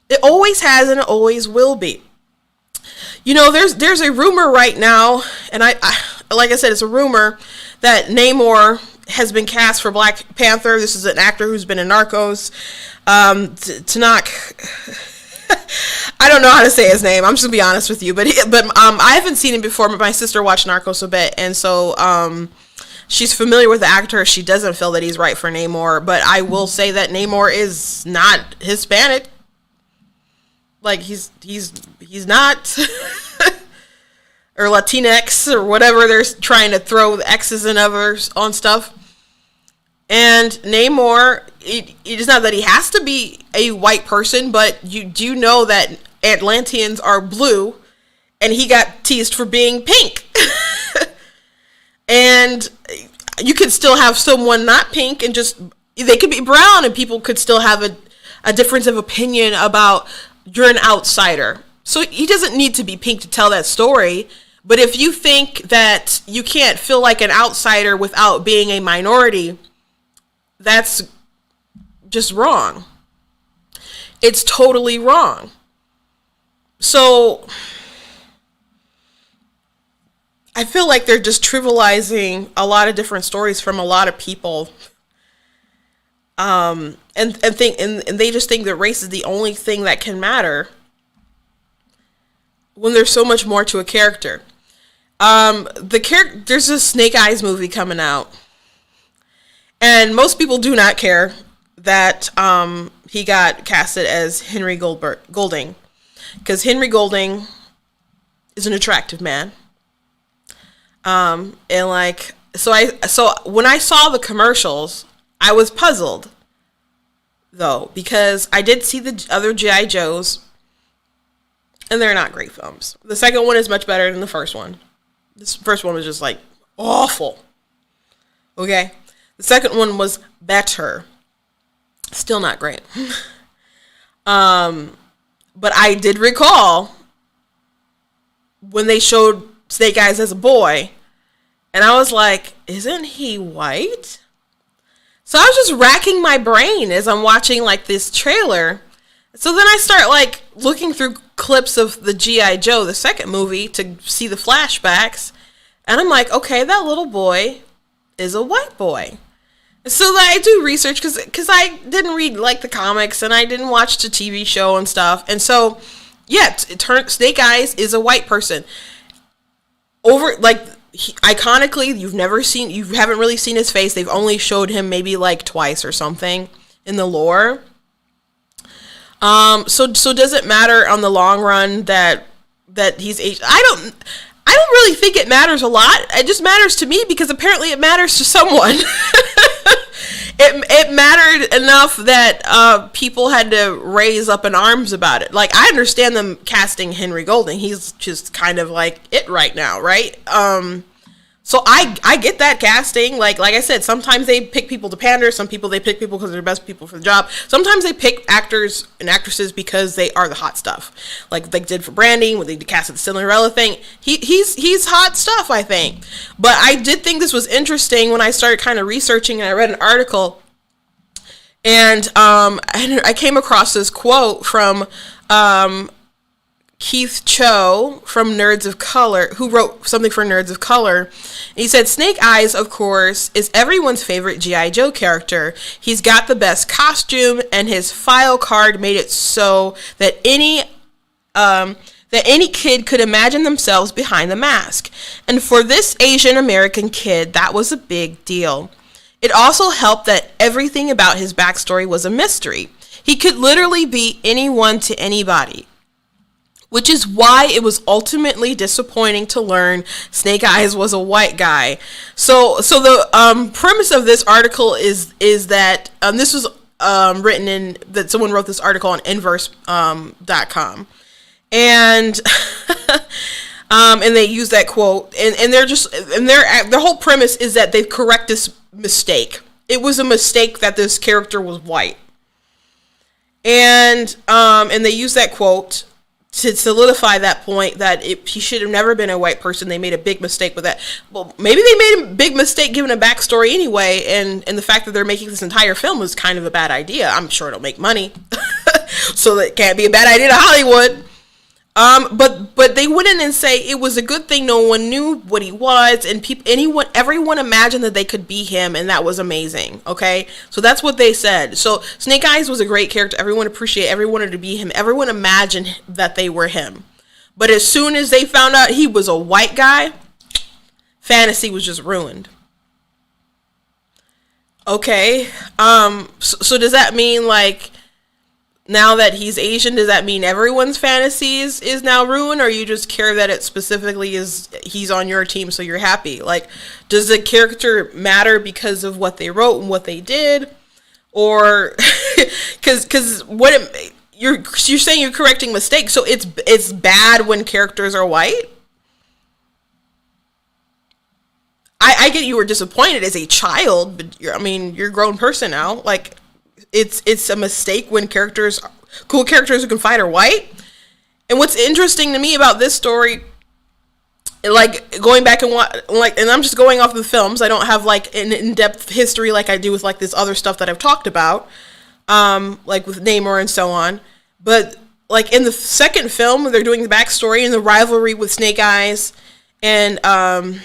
It always has and it always will be. You know, there's a rumor right now, and I like I said, it's a rumor that Namor has been cast for Black Panther. This is an actor who's been in Narcos. Tanak, I don't know how to say his name. I'm just gonna be honest with you, but I haven't seen him before. But my sister watched Narcos a bit, and so she's familiar with the actor. She doesn't feel that he's right for Namor, but I will say that Namor is not Hispanic. Like he's not. Or Latinx, or whatever they're trying to throw the X's and others on stuff. And Namor, it is not that he has to be a white person, but you do know that Atlanteans are blue, and he got teased for being pink. And you could still have someone not pink, and just, they could be brown, and people could still have a difference of opinion about, you're an outsider. So he doesn't need to be pink to tell that story. But if you think that you can't feel like an outsider without being a minority, that's just wrong. It's totally wrong. So I feel like they're just trivializing a lot of different stories from a lot of people. And they just think that race is the only thing that can matter, when there's so much more to a character. There's this Snake Eyes movie coming out, and most people do not care that he got casted as Henry Golding, because Henry Golding is an attractive man. And like, so when I saw the commercials, I was puzzled though, because I did see the other G.I. Joes, and they're not great films. The second one is much better than the first one. This first one was just like awful. Okay? The second one was better. Still not great. But I did recall when they showed Snake Eyes as a boy, and I was like, isn't he white? So I was just racking my brain as I'm watching like this trailer. So then I start like looking through clips of the G.I. Joe, the second movie, to see the flashbacks. And I'm like, okay, that little boy is a white boy. So I do research because I didn't read like the comics and I didn't watch the TV show and stuff. And so, yeah, Snake Eyes is a white person. Iconically, you haven't really seen his face. They've only showed him maybe like twice or something in the lore. So does it matter on the long run that he's Asian? I don't really think it matters a lot. It just matters to me because apparently it matters to someone. It mattered enough that people had to raise up in arms about it. Like, I understand them casting Henry Golding. He's just kind of like it right now, right? So I get that casting. Like I said, sometimes they pick people to pander. Some people they pick people because they're the best people for the job. Sometimes they pick actors and actresses because they are the hot stuff. Like they did for Brandy when they casted the Cinderella thing. He's hot stuff, I think. But I did think this was interesting when I started kind of researching and I read an article. And I came across this quote from Keith Cho from Nerds of Color, who wrote something for Nerds of Color. He said, Snake Eyes, of course, is everyone's favorite G.I. Joe character. He's got the best costume, and his file card made it so that any kid could imagine themselves behind the mask. And for this Asian American kid, that was a big deal. It also helped that everything about his backstory was a mystery. He could literally be anyone to anybody. Which is why it was ultimately disappointing to learn Snake Eyes was a white guy. So the premise of this article is that this was written in that someone wrote this article on inverse.com, and and they use that quote, and their whole premise is that they correct this mistake. It was a mistake that this character was white, and they use that quote to solidify that point that he should have never been a white person. They made a big mistake with that. Well, maybe they made a big mistake giving a backstory anyway, and the fact that they're making this entire film was kind of a bad idea. I'm sure it'll make money, so that can't be a bad idea to Hollywood. But they wouldn't and say it was a good thing no one knew what he was, and everyone imagined that they could be him, and that was amazing. Okay, so that's what they said. So Snake Eyes was a great character. Everyone appreciated. Everyone wanted to be him. Everyone imagined that they were him. But as soon as they found out he was a white guy, fantasy was just ruined. Okay, so does that mean like, now that he's Asian, does that mean everyone's fantasies is now ruined, or you just care that it specifically is he's on your team so you're happy? Like, does the character matter because of what they wrote and what they did, or because you're saying you're correcting mistakes, so it's bad when characters are white? I get you were disappointed as a child, but you're a grown person now. Like, it's a mistake when cool characters who can fight are white. And what's interesting to me about this story, like going back and and I'm just going off of the films. I don't have like an in-depth history like I do with like this other stuff that I've talked about, like with Namor and so on. But like in the second film, they're doing the backstory and the rivalry with Snake Eyes and the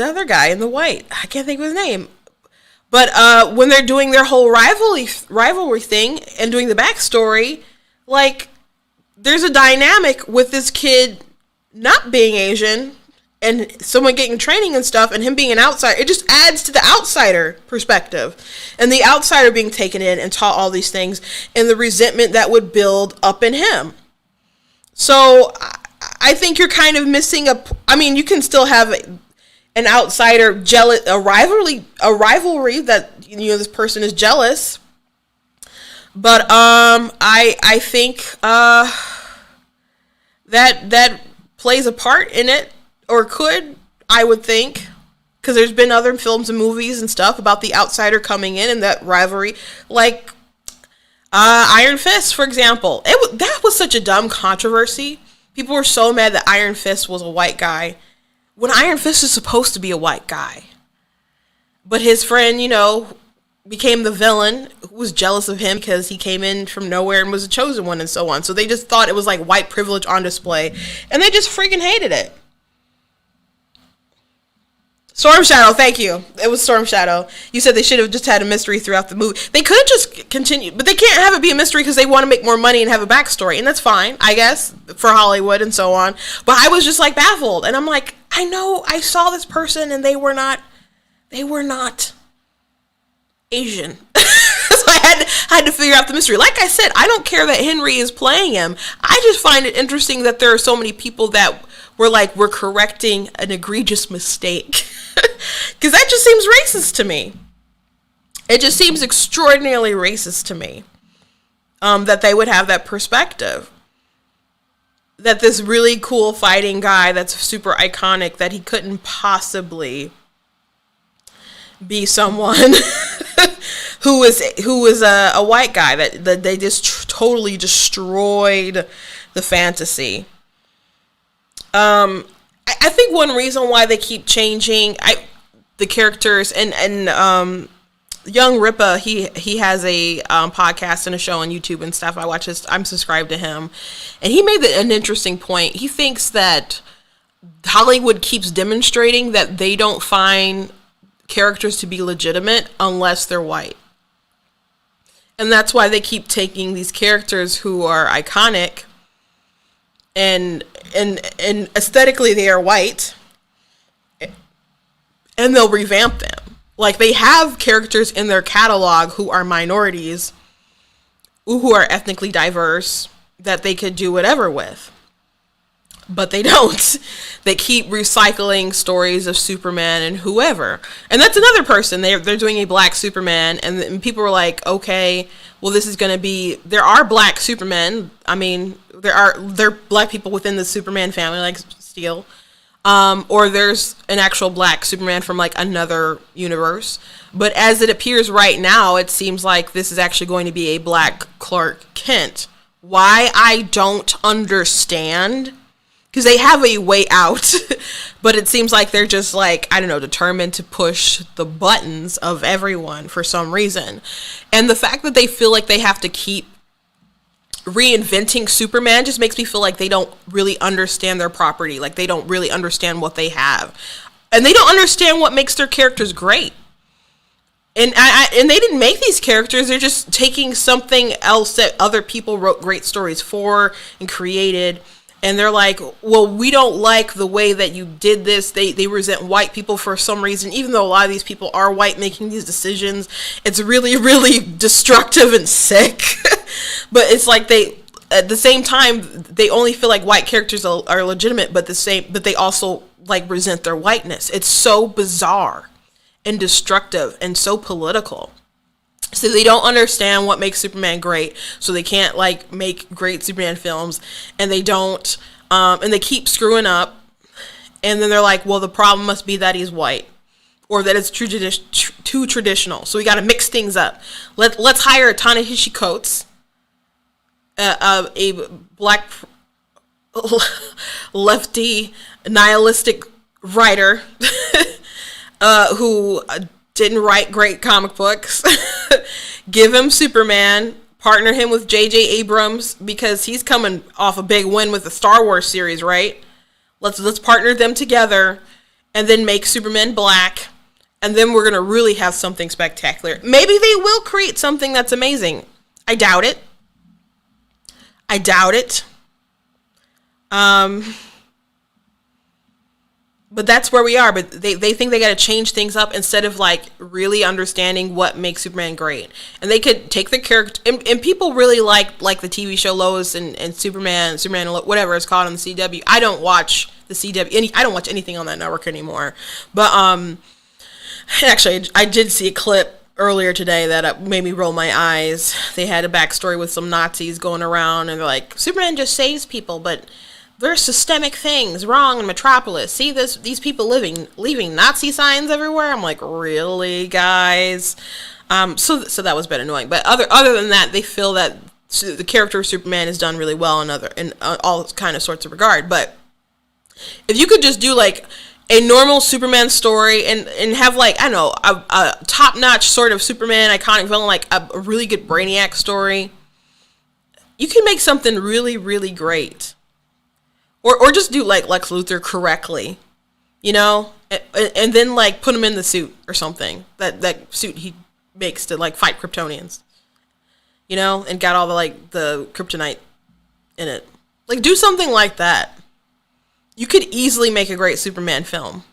other guy in the white. I can't think of his name. But when they're doing their whole rivalry thing and doing the backstory, like, there's a dynamic with this kid not being Asian and someone getting training and stuff and him being an outsider. It just adds to the outsider perspective and the outsider being taken in and taught all these things and the resentment that would build up in him. So I think you're kind of missing you can still have an outsider jealous, a rivalry that this person is jealous, but I think that plays a part in it, or could, I would think, because there's been other films and movies and stuff about the outsider coming in and that rivalry, like Iron Fist, for example. That was such a dumb controversy. People were so mad that Iron Fist was a white guy, when Iron Fist is supposed to be a white guy. But his friend, became the villain, who was jealous of him because he came in from nowhere and was a chosen one and so on. So they just thought it was like white privilege on display. And they just freaking hated it. Storm Shadow, thank you. It was Storm Shadow. You said they should have just had a mystery throughout the movie. They could have just continued, but they can't have it be a mystery because they want to make more money and have a backstory. And that's fine, I guess, for Hollywood and so on. But I was just like baffled. And I'm like, I know I saw this person and they were not Asian. So I had to figure out the mystery. Like I said, I don't care that Henry is playing him. I just find it interesting that there are so many people that were like, we're correcting an egregious mistake. Because that just seems racist to me. It just seems extraordinarily racist to me, that they would have that perspective. that this really cool fighting guy that's super iconic, that he couldn't possibly be someone who was a white guy, that they just totally destroyed the fantasy. I think one reason why they keep changing the characters, and Young Ripa, he has a podcast and a show on YouTube and stuff. I'm subscribed to him, and he made an interesting point. He thinks that Hollywood keeps demonstrating that they don't find characters to be legitimate unless they're white. And that's why they keep taking these characters who are iconic and aesthetically they are white, and they'll revamp them. Like, they have characters in their catalog who are minorities, who are ethnically diverse, that they could do whatever with. But they don't. They keep recycling stories of Superman and whoever. And that's another person. They're doing a black Superman, and people were like, okay, well, this is going to be... There are black Supermen. I mean, there are black people within the Superman family, like Steel. Or there's an actual black Superman from, like, another universe. But as it appears right now, it seems like this is actually going to be a black Clark Kent. Why? I don't understand. Because they have a way out, but it seems like they're just, like, I don't know, determined to push the buttons of everyone for some reason. And the fact that they feel like they have to keep reinventing Superman just makes me feel like they don't really understand their property. Like, they don't really understand what they have. And they don't understand what makes their characters great. And and they didn't make these characters. They're just taking something else that other people wrote great stories for and created. And they're like, well, we don't like the way that you did this. They resent white people for some reason, even though a lot of these people are white making these decisions. It's really, really destructive and sick. But it's like at the same time, they only feel like white characters are legitimate, but they also, like, resent their whiteness. It's so bizarre and destructive and so political. So they don't understand what makes Superman great, so they can't, like, make great Superman films, and they don't, and they keep screwing up, and then they're like, well, the problem must be that he's white, or that it's too traditional, so we got to mix things up. Let's hire Ta-Nehisi Coates, a black lefty nihilistic writer who didn't write great comic books. Give him Superman, partner him with J.J. Abrams, because he's coming off a big win with the Star Wars series, right? Let's partner them together, and then make Superman black, and then we're gonna really have something spectacular. Maybe they will create something that's amazing. I doubt it. But that's where we are. But they think they got to change things up instead of, like, really understanding what makes Superman great. And they could take the character, and people really like the TV show Lois and Superman, whatever it's called on the CW. I don't watch the CW. I don't watch anything on that network anymore. But actually, I did see a clip earlier today that made me roll my eyes. They had a backstory with some Nazis going around, and they're like, Superman just saves people, but there's systemic things wrong in Metropolis. See these people leaving Nazi signs everywhere. I'm like, really, guys? So that was a bit annoying. But other than that, they feel that the character of Superman is done really well in all kind of sorts of regard. But if you could just do, like, a normal Superman story and have, like, I don't know, a top-notch sort of Superman iconic villain, like a really good Brainiac story, you can make something really, really great. Or just do, like, Lex Luthor correctly, you know? And then, like, put him in the suit or something. That suit he makes to, like, fight Kryptonians. You know? And got all the kryptonite in it. Like, do something like that. You could easily make a great Superman film.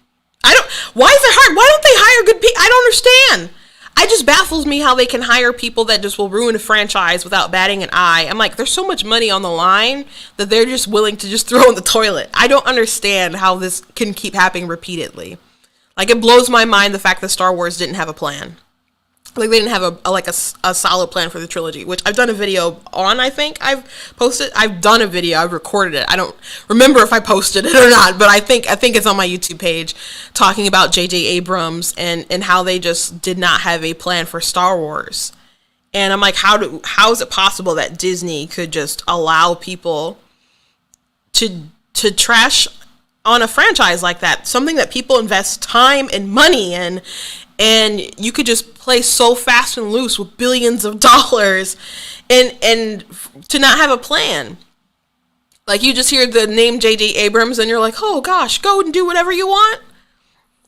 Why is it hard? Why don't they hire good people? I don't understand. It just baffles me how they can hire people that just will ruin a franchise without batting an eye. I'm like, there's so much money on the line that they're just willing to just throw in the toilet. I don't understand how this can keep happening repeatedly. Like, it blows my mind the fact that Star Wars didn't have a plan. Like they didn't have a solid plan for the trilogy, which I've done a video on. I think I've done a video. I've recorded it. I don't remember if I posted it or not, but I think it's on my YouTube page, talking about J.J. Abrams and how they just did not have a plan for Star Wars. And I'm like, how is it possible that Disney could just allow people to trash on a franchise like that, something that people invest time and money in, and you could just play so fast and loose with billions of dollars and to not have a plan. Like, you just hear the name J.J. Abrams and you're like, oh gosh, go and do whatever you want.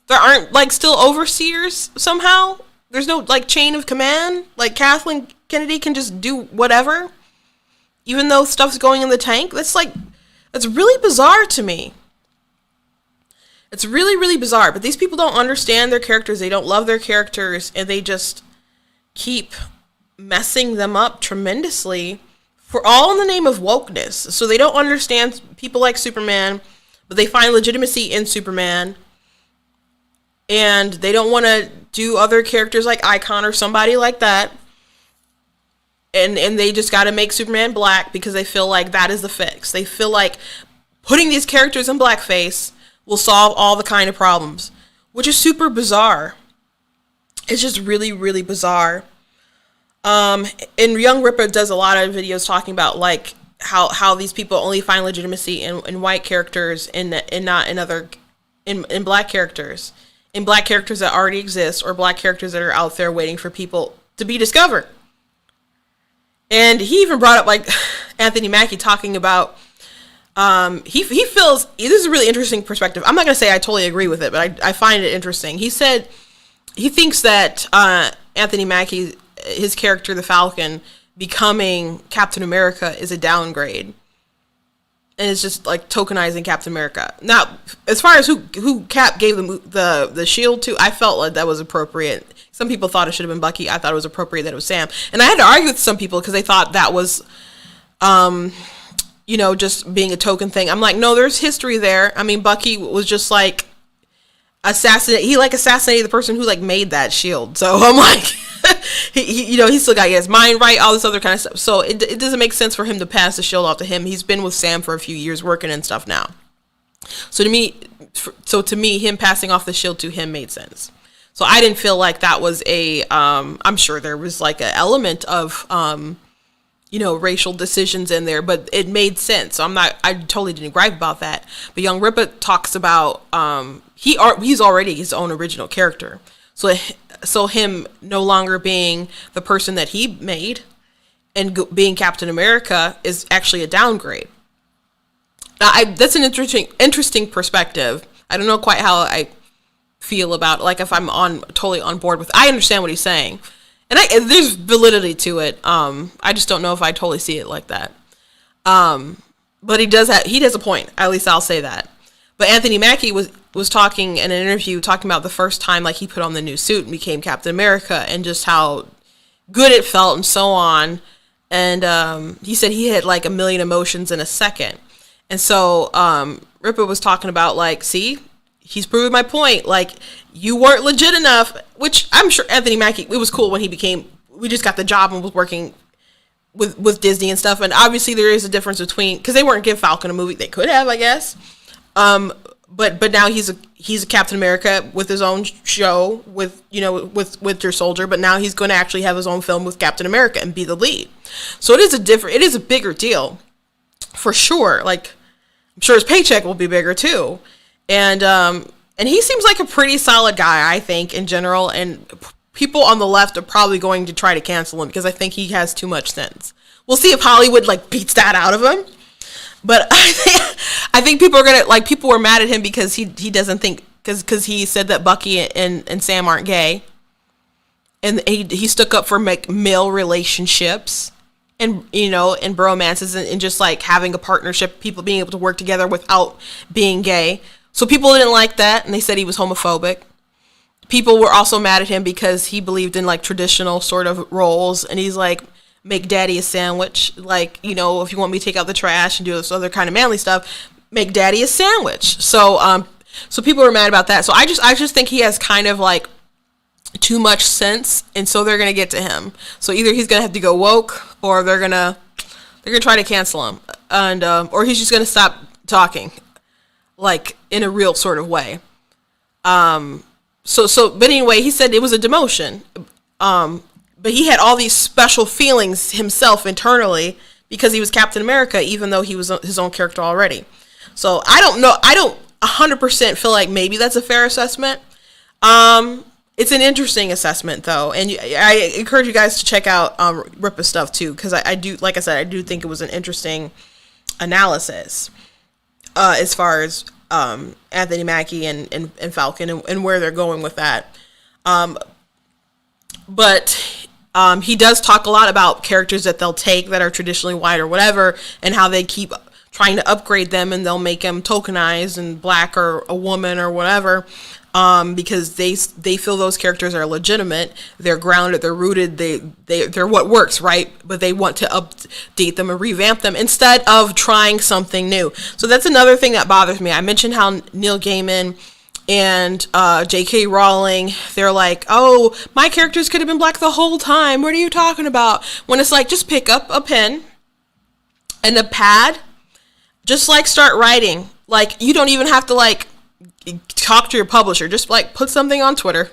There aren't like still overseers somehow. There's no like chain of command. Like Kathleen Kennedy can just do whatever, even though stuff's going in the tank. That's really bizarre to me. It's really, really bizarre. But these people don't understand their characters. They don't love their characters. And they just keep messing them up tremendously, for all in the name of wokeness. So they don't understand people like Superman, but they find legitimacy in Superman. And they don't want to do other characters like Icon or somebody like that. And they just got to make Superman black because they feel like that is the fix. They feel like putting these characters in blackface will solve all the kind of problems, which is super bizarre. It's just really, really bizarre. And Young Ripper does a lot of videos talking about like how these people only find legitimacy in white characters and not in black characters, in black characters that already exist, or black characters that are out there waiting for people to be discovered. And he even brought up like Anthony Mackie talking about he feels, this is a really interesting perspective. I'm not going to say I totally agree with it, but I find it interesting. He said he thinks that Anthony Mackie, his character, the Falcon, becoming Captain America is a downgrade. And it's just like tokenizing Captain America. Now, as far as who Cap gave the shield to, I felt like that was appropriate. Some people thought it should have been Bucky. I thought it was appropriate that it was Sam. And I had to argue with some people because they thought that was just being a token thing. I'm like, no, there's history there. I mean, Bucky was just like assassinated the person who like made that shield. So I'm like, he still got his mind right, all this other kind of stuff. So it doesn't make sense for him to pass the shield off to him. He's been with Sam for a few years working and stuff now. So to me, him passing off the shield to him made sense. So I didn't feel like that was I'm sure there was like an element of, racial decisions in there, but it made sense. So I totally didn't gripe about that. But Young Ripper talks about, he's already his own original character. So him no longer being the person that he made and being Captain America is actually a downgrade. Now, that's an interesting perspective. I don't know quite how I feel about, like, if I'm totally on board with. I understand what he's saying, and there's validity to it. I just don't know if I totally see it like that. But he has a point. At least I'll say that. But Anthony Mackie was talking in an interview, talking about the first time like he put on the new suit and became Captain America, and just how good it felt and so on. And he said he had like a million emotions in a second. And so Ripper was talking about like, see, he's proving my point. Like, you weren't legit enough, which I'm sure Anthony Mackie, it was cool when we just got the job and was working with Disney and stuff. And obviously there is a difference between, because they weren't give Falcon a movie. They could have, I guess. But now he's a Captain America with his own show with Winter Soldier, but now he's going to actually have his own film with Captain America and be the lead. So it is a bigger deal for sure. Like, I'm sure his paycheck will be bigger too. And he seems like a pretty solid guy, I think, in general, and people on the left are probably going to try to cancel him because I think he has too much sense. We'll see if Hollywood like beats that out of him. But I think people are people were mad at him because he doesn't think, because he said that Bucky and Sam aren't gay, and he stuck up for male relationships and and bromances and just like having a partnership, people being able to work together without being gay. So people didn't like that, and they said he was homophobic. People were also mad at him because he believed in like traditional sort of roles, and he's like, make daddy a sandwich, like, if you want me to take out the trash and do this other kind of manly stuff, make daddy a sandwich. So people were mad about that. So I just think he has kind of like too much sense, and so they're gonna get to him. So either he's gonna have to go woke, or they're gonna try to cancel him, and or he's just gonna stop talking, like in a real sort of way. But anyway, he said it was a demotion. But he had all these special feelings himself internally because he was Captain America, even though he was his own character already. So I don't know. I don't 100% feel like maybe that's a fair assessment. It's an interesting assessment, though, and I encourage you guys to check out Ripa's stuff too, because I do, like I said, I do think it was an interesting analysis as far as Anthony Mackie and Falcon and where they're going with that. But he does talk a lot about characters that they'll take that are traditionally white or whatever, and how they keep trying to upgrade them, and they'll make them tokenized and black or a woman or whatever, because they feel those characters are legitimate, they're grounded, they're rooted, they're what works, right? But they want to update them and revamp them instead of trying something new. So that's another thing that bothers me. I mentioned how Neil Gaiman and J.K. Rowling, they're like, oh, my characters could have been black the whole time. What are you talking about? When it's like, just pick up a pen and a pad, just like start writing. Like, you don't even have to like talk to your publisher. Just like put something on Twitter,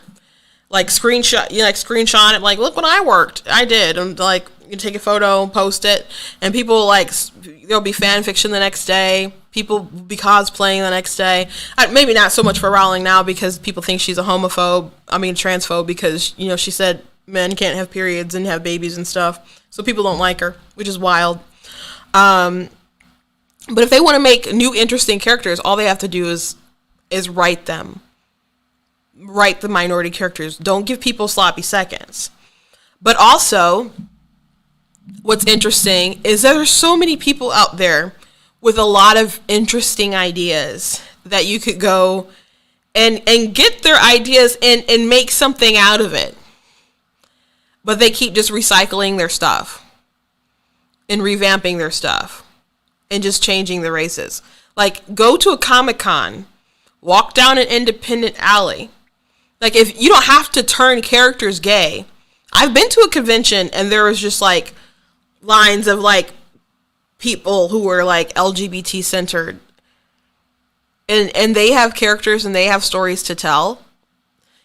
like screenshot it. Like, look what I worked. I did. And like, you take a photo, post it, and people like, there'll be fan fiction the next day. People will be cosplaying the next day. Maybe not so much for Rowling now, because people think she's a transphobe, because, you know, she said men can't have periods and have babies and stuff. So people don't like her, which is wild. But if they want to make new interesting characters, all they have to do is write them. Write the minority characters. Don't give people sloppy seconds. But also, what's interesting is that there's so many people out there with a lot of interesting ideas that you could go and get their ideas and make something out of it. But they keep just recycling their stuff and revamping their stuff and just changing the races. Like, go to a Comic-Con, walk down an independent alley. Like, if you don't have to turn characters gay. I've been to a convention and there was just like lines of like people who were like LGBT centered, and they have characters and they have stories to tell.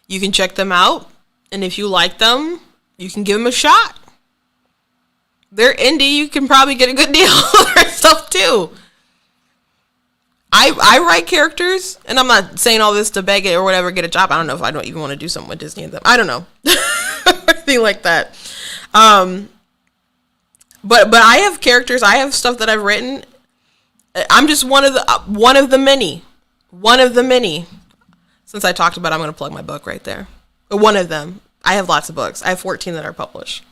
You can check them out, and if you like them, you can give them a shot. They're indie. You can probably get a good deal on their stuff too. I write characters, and I'm not saying all this to beg it or whatever, get a job. I don't know if I don't even want to do something with Disney and them. I don't know. Anything like that. But I have characters. I have stuff that I've written. I'm just one of the many. One of the many. Since I talked about it, I'm going to plug my book right there. One of them. I have lots of books. I have 14 that are published.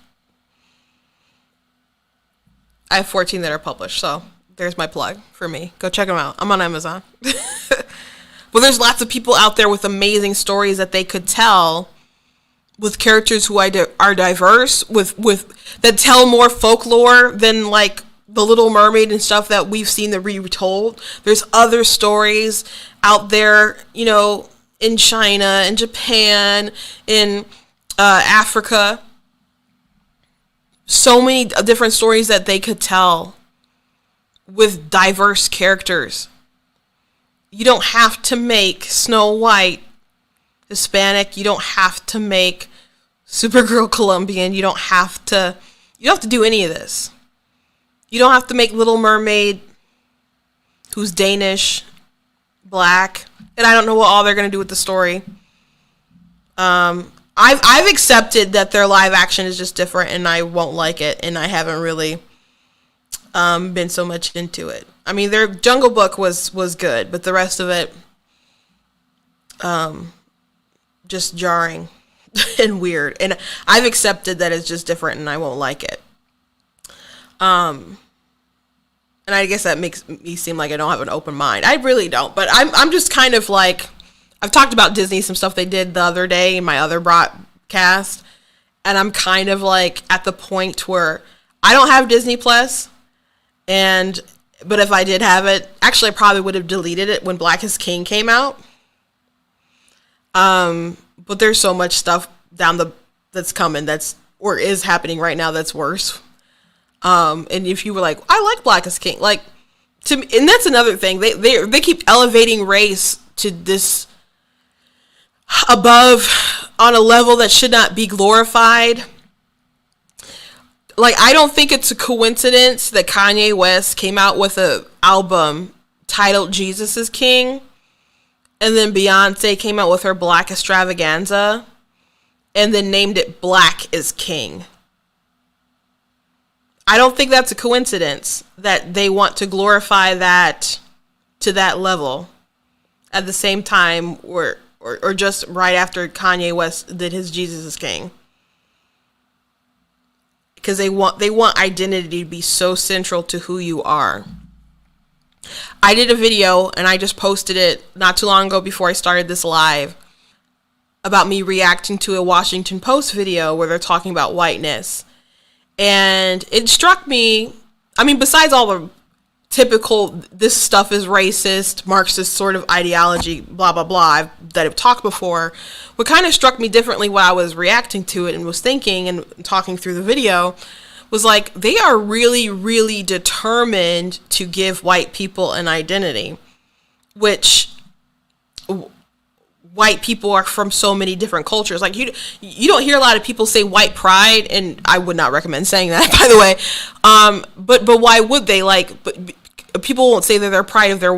So there's my plug for me. Go check them out. I'm on Amazon. But there's lots of people out there with amazing stories that they could tell, with characters who are diverse, with that tell more folklore than like the Little Mermaid and stuff that we've seen that retold. There's other stories out there, you know, in China, in Japan, in Africa. So many different stories that they could tell with diverse characters. You don't have to make Snow White Hispanic. You don't have to make Supergirl Colombian. You don't have to do any of this. You don't have to make Little Mermaid, who's Danish, black, and I don't know what all they're gonna do with the story. I've accepted that their live action is just different, and I won't like it, and I haven't really been so much into it. I mean, their Jungle Book was good, but the rest of it, just jarring and weird. And I've accepted that it's just different, and I won't like it. And I guess that makes me seem like I don't have an open mind. I really don't, but I'm just kind of like, I've talked about Disney, some stuff they did the other day in my other broadcast, and I'm kind of like at the point where I don't have Disney Plus, but if I did have it, actually I probably would have deleted it when Black is King came out. But there's so much stuff that's coming, or is happening right now, that's worse. And if you were like, I like Black as King, like, to me, and that's another thing, they keep elevating race to this above, on a level that should not be glorified. Like, I don't think it's a coincidence that Kanye West came out with an album titled Jesus is King, and then Beyonce came out with her Black Extravaganza, and then named it Black is King. I don't think that's a coincidence that they want to glorify that to that level at the same time, or just right after Kanye West did his Jesus is King. Because they want identity to be so central to who you are. I did a video, and I just posted it not too long ago before I started this live, about me reacting to a Washington Post video where they're talking about whiteness. And it struck me, I mean, besides all the typical, this stuff is racist, Marxist sort of ideology, blah, blah, blah, that I've talked before, what kind of struck me differently while I was reacting to it and was thinking and talking through the video was like, they are really, really determined to give white people an identity, which white people are from so many different cultures. Like, you don't hear a lot of people say white pride, and I would not recommend saying that, by the way. But why would they? Like, but people won't say that they're proud of their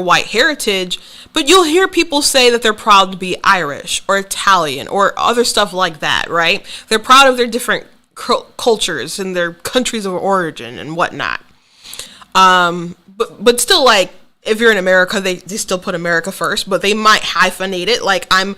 white heritage, but you'll hear people say that they're proud to be Irish or Italian or other stuff like that, right? They're proud of their different cultures and their countries of origin and whatnot. But still, like, if you're in America, they still put America first, but they might hyphenate it. Like, I'm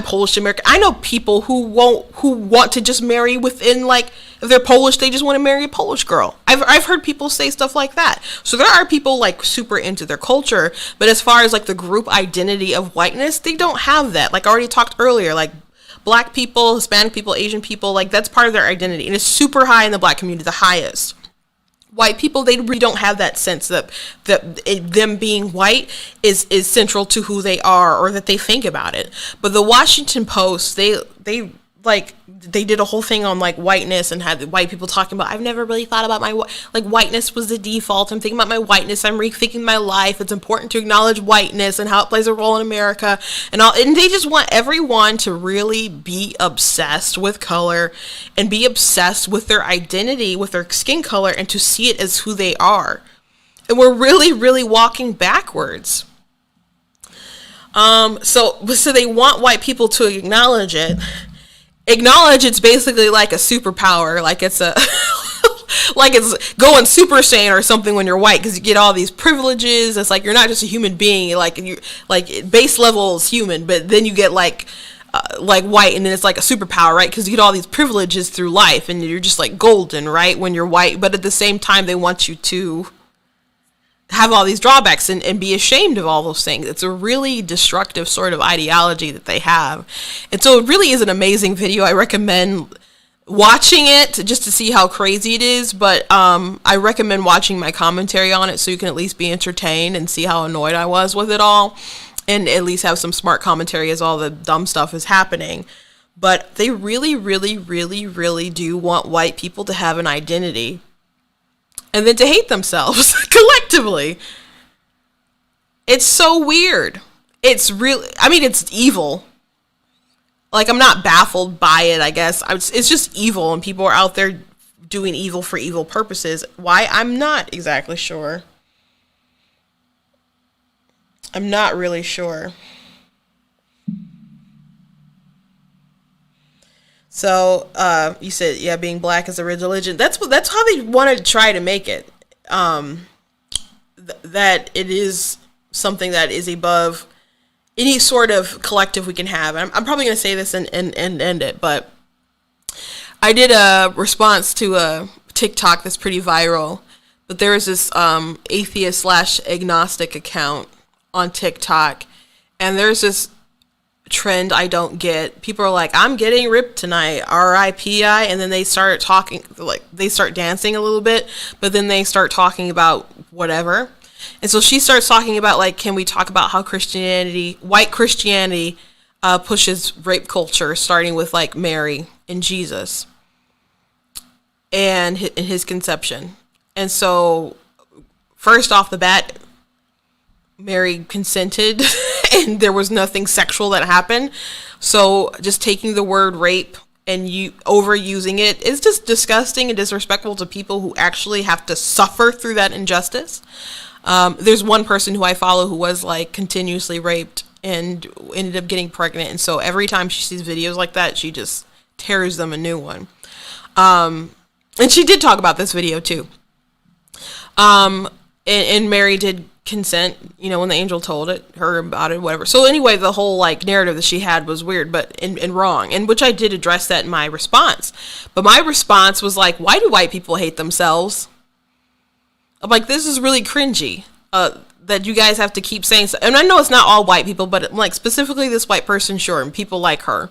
Polish American. I know people who want to just marry within, like, if they're Polish, they just want to marry a Polish girl. I've heard people say stuff like that. So there are people, like, super into their culture, but as far as, like, the group identity of whiteness, they don't have that. Like I already talked earlier, like, Black people, Hispanic people, Asian people, like, that's part of their identity, and it's super high in the Black community, the highest. White people, they really don't have that sense that them being white is central to who they are, or that they think about it. But the Washington Post, they did a whole thing on, like, whiteness, and had white people talking about, I've never really thought about whiteness was the default. I'm thinking about my whiteness. I'm rethinking my life. It's important to acknowledge whiteness and how it plays a role in America and all. And they just want everyone to really be obsessed with color and be obsessed with their identity, with their skin color, and to see it as who they are. And we're really, really walking backwards. So they want white people to acknowledge it. It's basically like a superpower, like it's a like it's going Super Saiyan or something when you're white, because you get all these privileges. It's like you're not just a human being, like you, like, base level is human, but then you get like white, and then it's like a superpower, right? Because you get all these privileges through life, and you're just like golden, right, when you're white. But at the same time, they want you to have all these drawbacks and be ashamed of all those things. It's a really destructive sort of ideology that they have. And so it really is an amazing video. I recommend watching it just to see how crazy it is. But I recommend watching my commentary on it so you can at least be entertained and see how annoyed I was with it all. And at least have some smart commentary as all the dumb stuff is happening. But they really, really, really, really do want white people to have an identity. And then to hate themselves collectively. It's so weird. It's really, I mean, it's evil. Like, I'm not baffled by it, I guess. It's just evil, and people are out there doing evil for evil purposes. Why? I'm not exactly sure. I'm not really sure. So, you said, yeah, being black is a religion. That's how they want to try to make it. That it is something that is above any sort of collective we can have. I'm probably going to say this and end it, but I did a response to a TikTok that's pretty viral. But there is this atheist/agnostic account on TikTok, and there's this trend I don't get. People are like, I'm getting ripped tonight, R.I.P.I., and then they start talking, like, they start dancing a little bit, but then they start talking about whatever. And so she starts talking about, like, can we talk about how white Christianity pushes rape culture, starting with like Mary and Jesus and his conception. And so first off the bat, Mary consented and there was nothing sexual that happened. So just taking the word rape and you overusing it is just disgusting and disrespectful to people who actually have to suffer through that injustice. There's one person who I follow who was like continuously raped and ended up getting pregnant. And so every time she sees videos like that, she just tears them a new one. And she did talk about this video too. And Mary did consent, you know, when the angel told her about it, whatever. So anyway, the whole like narrative that she had was weird, but and wrong, and which I did address that in my response. But my response was like, why do white people hate themselves? I'm like, this is really cringy. That you guys have to keep saying so. And I know it's not all white people, but like specifically this white person, sure, and people like her.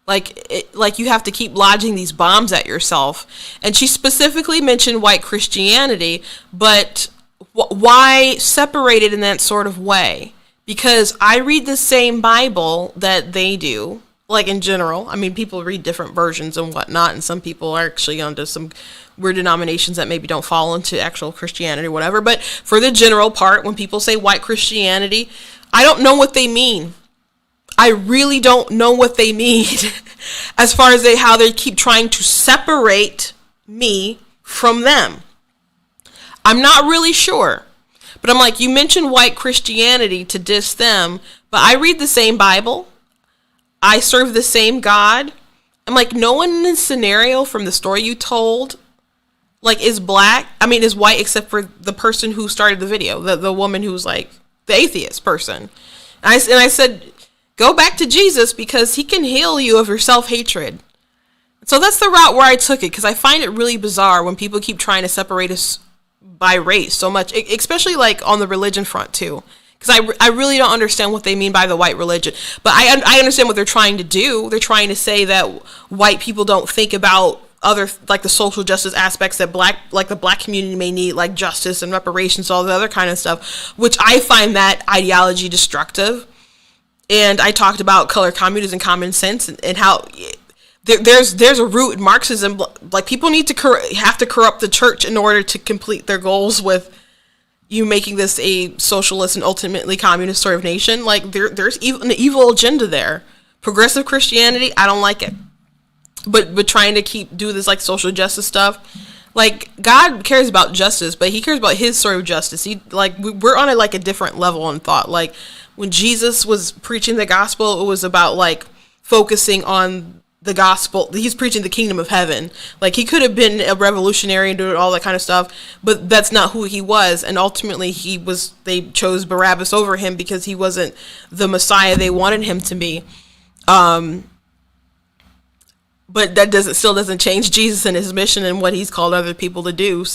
Like you have to keep lodging these bombs at yourself. And she specifically mentioned white Christianity, but why separate it in that sort of way? Because I read the same Bible that they do, like in general. I mean, people read different versions and whatnot, and some people are actually onto some weird denominations that maybe don't fall into actual Christianity or whatever. But for the general part, when people say white Christianity, I don't know what they mean. I really don't know what they mean as far as how they keep trying to separate me from them. I'm not really sure. But I'm like, you mentioned white Christianity to diss them, but I read the same Bible. I serve the same God. I'm like, no one in this scenario from the story you told, like, is white, except for the person who started the video, the woman who was like the atheist person. And I said, go back to Jesus because he can heal you of your self-hatred. So that's the route where I took it, because I find it really bizarre when people keep trying to separate us by race so much, especially like on the religion front too. Because I really don't understand what they mean by the white religion. But I understand what they're trying to do. They're trying to say that white people don't think about other, like the social justice aspects that the black community may need, like justice and reparations, all the other kind of stuff, which I find that ideology destructive. And I talked about color communism and common sense and how there's a root in Marxism. Like, people need to have to corrupt the church in order to complete their goals with you making this a socialist and ultimately communist sort of nation. Like, there's an evil agenda there. Progressive Christianity, I don't like it. But trying to do this like social justice stuff, like, God cares about justice, but he cares about his sort of justice. We're on a different level in thought. Like, when Jesus was preaching the gospel, it was about like focusing on the gospel. He's preaching the kingdom of heaven. Like, he could have been a revolutionary and doing all that kind of stuff, but that's not who he was. And ultimately they chose Barabbas over him because he wasn't the Messiah they wanted him to be. But that still doesn't change Jesus and his mission and what he's called other people to do.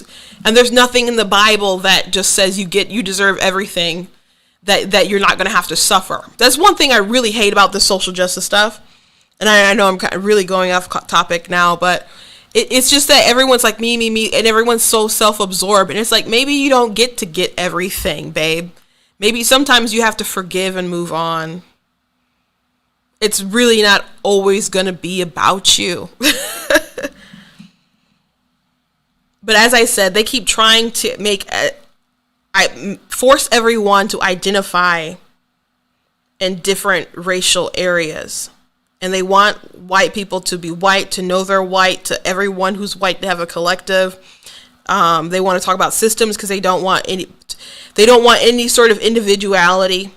And there's nothing in the Bible that just says you deserve everything, that you're not going to have to suffer. That's one thing I really hate about this social justice stuff. And I know I'm kind of really going off topic now, but it's just that everyone's like me, and everyone's so self-absorbed. And it's like, maybe you don't get to get everything, babe. Maybe sometimes you have to forgive and move on. It's really not always going to be about you. But as I said, they keep trying to force everyone to identify in different racial areas. And they want white people to be white, to know they're white, to everyone who's white to have a collective. They want to talk about systems because they don't want any sort of individuality.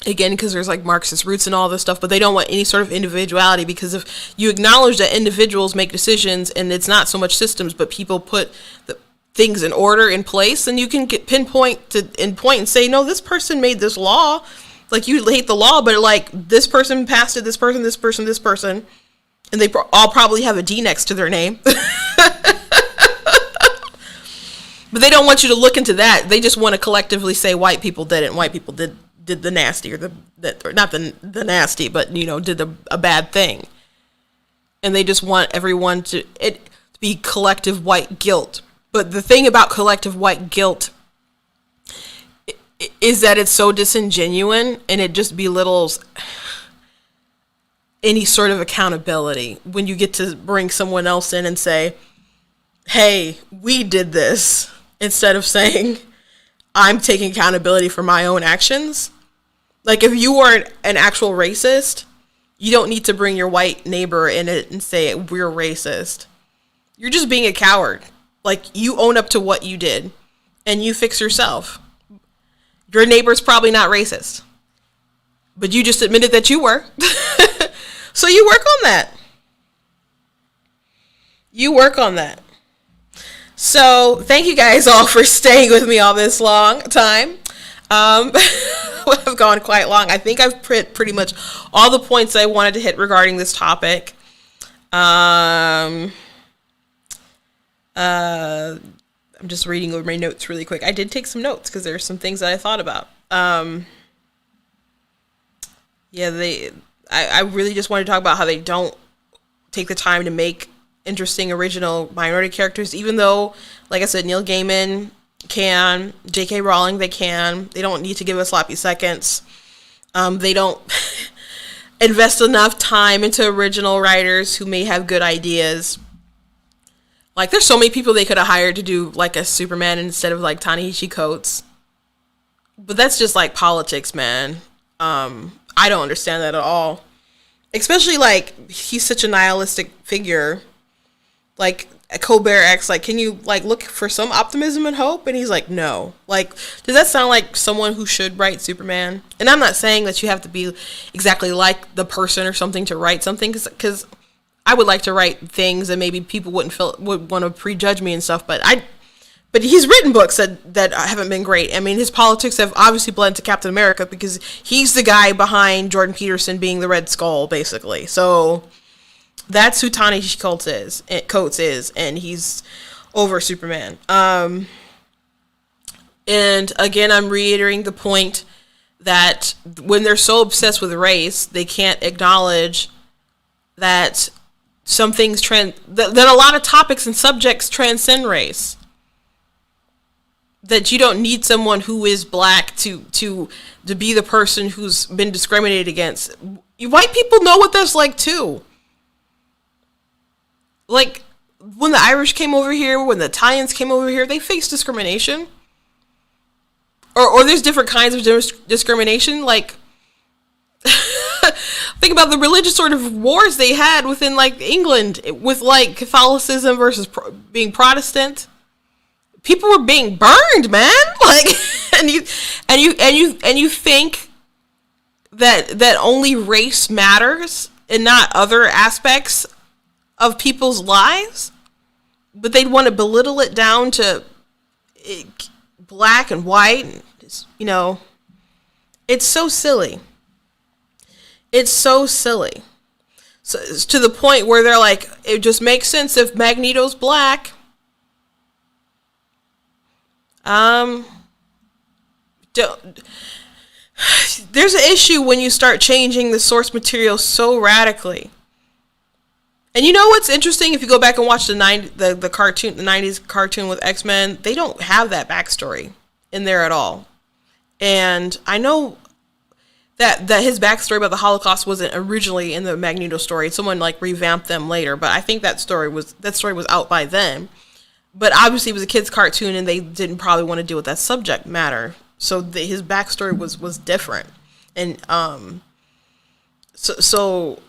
Again, because there's like Marxist roots and all this stuff, but they don't want any sort of individuality, because if you acknowledge that individuals make decisions and it's not so much systems, but people put the things in order in place, then you can point and say, no, this person made this law. Like, you hate the law, but like, this person passed it, this person, this person, this person, and they all probably have a D next to their name. But they don't want you to look into that. They just want to collectively say white people did it, and white people did the nasty, or not the nasty, but did a bad thing. And they just want everyone to be collective white guilt. But the thing about collective white guilt is that it's so disingenuous, and it just belittles any sort of accountability when you get to bring someone else in and say, hey, we did this, instead of saying, I'm taking accountability for my own actions. Like, if you are an actual racist, you don't need to bring your white neighbor in it and say, we're racist. You're just being a coward. Like, you own up to what you did, and you fix yourself. Your neighbor's probably not racist, but you just admitted that you were. So you work on that. You work on that. So thank you guys all for staying with me all this long time. I've gone quite long. I think I've pretty much all the points I wanted to hit regarding this topic. I'm just reading over my notes really quick. I did take some notes because there's some things that I thought about. I really just wanted to talk about how they don't take the time to make interesting original minority characters, even though, like I said, Neil Gaiman can, J.K. Rowling, they don't need to give us sloppy seconds. They don't invest enough time into original writers who may have good ideas. Like, there's so many people they could have hired to do like a Superman instead of like Ta-Nehisi Coates, but that's just like politics, man. I don't understand that at all, especially like he's such a nihilistic figure. Like Colbert X, like, can you like look for some optimism and hope? And he's like, no. Like, does that sound like someone who should write Superman? And I'm not saying that you have to be exactly like the person or something to write something, because I would like to write things and maybe people would want to prejudge me and stuff, but he's written books that haven't been great. I mean, his politics have obviously bled to Captain America because he's the guy behind Jordan Peterson being the Red Skull, basically. So that's who Ta-Nehisi Coates is, and he's over Superman. And again, I'm reiterating the point that when they're so obsessed with race, they can't acknowledge that some things that a lot of topics and subjects transcend race. That you don't need someone who is black to be the person who's been discriminated against. White people know what that's like too. Like, when the Irish came over here, when the Italians came over here, they faced discrimination. Or there's different kinds of discrimination. Like, think about the religious sort of wars they had within like England with like Catholicism versus being Protestant. People were being burned, man. Like, and you think that only race matters and not other aspects of people's lives, but they'd want to belittle it down to black and white. You know, it's so silly. It's so silly. So it's to the point where they're like, it just makes sense if Magneto's black. There's an issue when you start changing the source material so radically. And you know what's interesting? If you go back and watch the 90s cartoon with X-Men, they don't have that backstory in there at all. And I know that his backstory about the Holocaust wasn't originally in the Magneto story. Someone like revamped them later, but I think that story was out by then. But obviously it was a kid's cartoon and they didn't probably want to deal with that subject matter. So his backstory was different. And so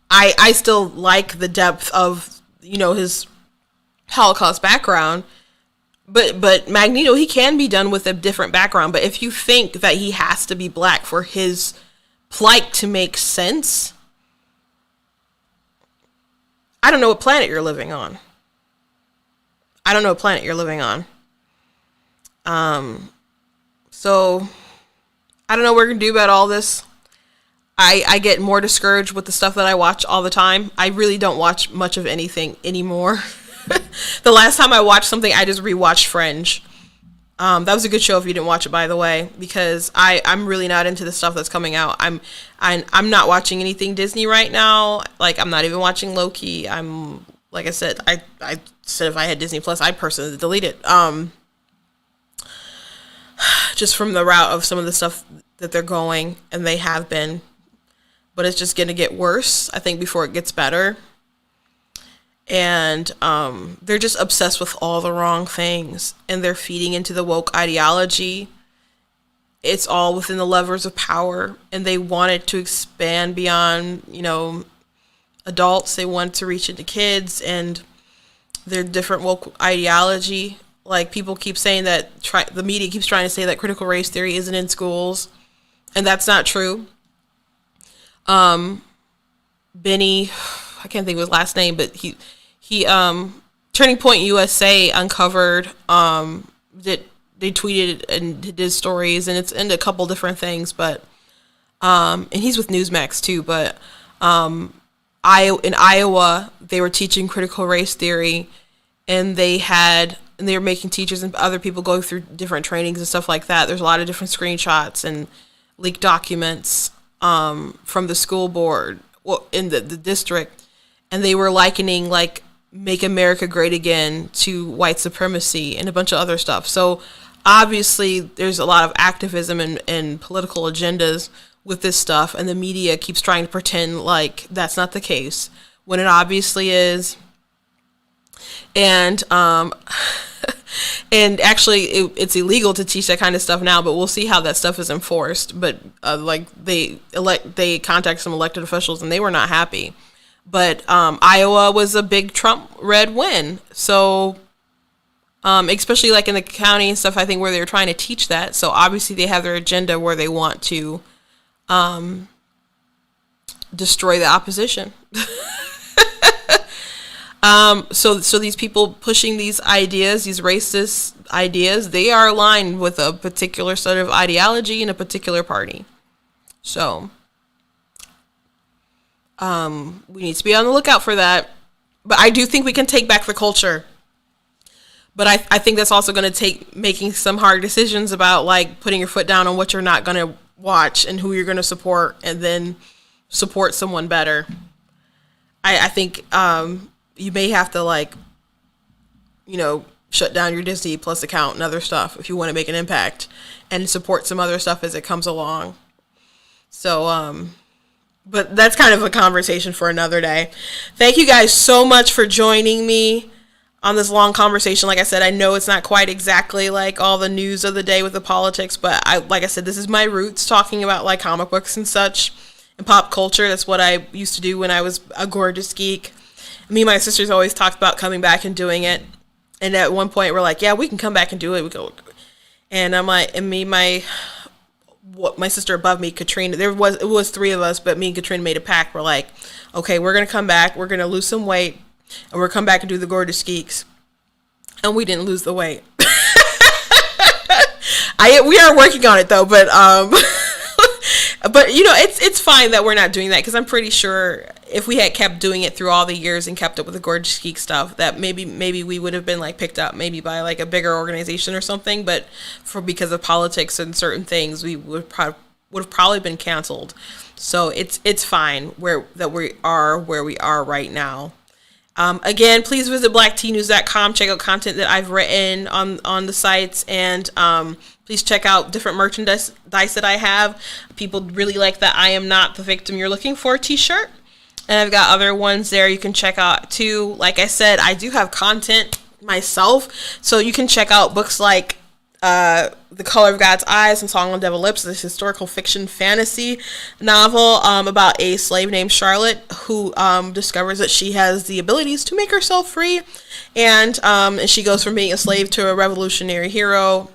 I still like the depth of, you know, his Holocaust background. But Magneto, he can be done with a different background. But if you think that he has to be black for his plight to make sense, I don't know what planet you're living on. So I don't know what we're going to do about all this. I get more discouraged with the stuff that I watch all the time. I really don't watch much of anything anymore. The last time I watched something, I just rewatched Fringe. That was a good show if you didn't watch it, by the way, because I'm really not into the stuff that's coming out. I'm not watching anything Disney right now. Like, I'm not even watching Loki. Like I said, I said if I had Disney Plus, I'd personally delete it. Just from the route of some of the stuff that they're going, and they have been. but it's just going to get worse, I think, before it gets better. And they're just obsessed with all the wrong things, and they're feeding into the woke ideology. It's all within the levers of power, and they want it to expand beyond, adults. They want to reach into kids, and their different woke ideology. Like, people keep saying that, the media keeps trying to say that critical race theory isn't in schools, and that's not true. Benny, I can't think of his last name, but he Turning Point USA uncovered, that they tweeted and did stories, and it's in a couple different things, but, and he's with Newsmax too, but, in Iowa, they were teaching critical race theory, and they were making teachers and other people go through different trainings and stuff like that. There's a lot of different screenshots and leaked documents, from the school board, in the district, and they were likening, like, Make America Great Again to white supremacy and a bunch of other stuff. So obviously there's a lot of activism and political agendas with this stuff, and the media keeps trying to pretend like that's not the case when it obviously is. And and actually it's illegal to teach that kind of stuff now, but we'll see how that stuff is enforced. But they contacted some elected officials, and they were not happy. But Iowa was a big Trump red win. So especially like in the county and stuff, I think, where they were trying to teach that. So obviously they have their agenda where they want to destroy the opposition. So these people pushing these ideas, these racist ideas, they are aligned with a particular sort of ideology in a particular party. So we need to be on the lookout for that. But I do think we can take back the culture. But I think that's also going to take making some hard decisions about, like, putting your foot down on what you're not going to watch and who you're going to support, and then support someone better. I think you may have to, like, shut down your Disney Plus account and other stuff if you want to make an impact, and support some other stuff as it comes along. So, but that's kind of a conversation for another day. Thank you guys so much for joining me on this long conversation. Like I said, I know it's not quite exactly like all the news of the day with the politics, but like I said, this is my roots, talking about, like, comic books and such and pop culture. That's what I used to do when I was a gorgeous geek. Me and my sisters always talked about coming back and doing it. And at one point we're like, yeah, we can come back and do it. We go, and I'm like, and my sister above me, Katrina, it was three of us, but me and Katrina made a pact. We're like, okay, we're going to come back. We're going to lose some weight, and we're come back and do the Gorgeous Geeks. And we didn't lose the weight. We are working on it though, but but it's fine that we're not doing that, because I'm pretty sure if we had kept doing it through all the years and kept up with the Gorgeous Geek stuff, that maybe we would have been, like, picked up maybe by, like, a bigger organization or something. But because of politics and certain things, we would have probably been canceled. So it's fine where we are right now. Again, please visit blacktnews.com. Check out content that I've written on the sites, and please check out different merchandise that I have. People really like that I Am Not the Victim You're Looking For t-shirt, and I've got other ones there you can check out too. Like I said, I do have content myself, so you can check out books like The Color of God's Eyes and Song on Devil Lips, this historical fiction fantasy novel about a slave named Charlotte who discovers that she has the abilities to make herself free, and she goes from being a slave to a revolutionary hero,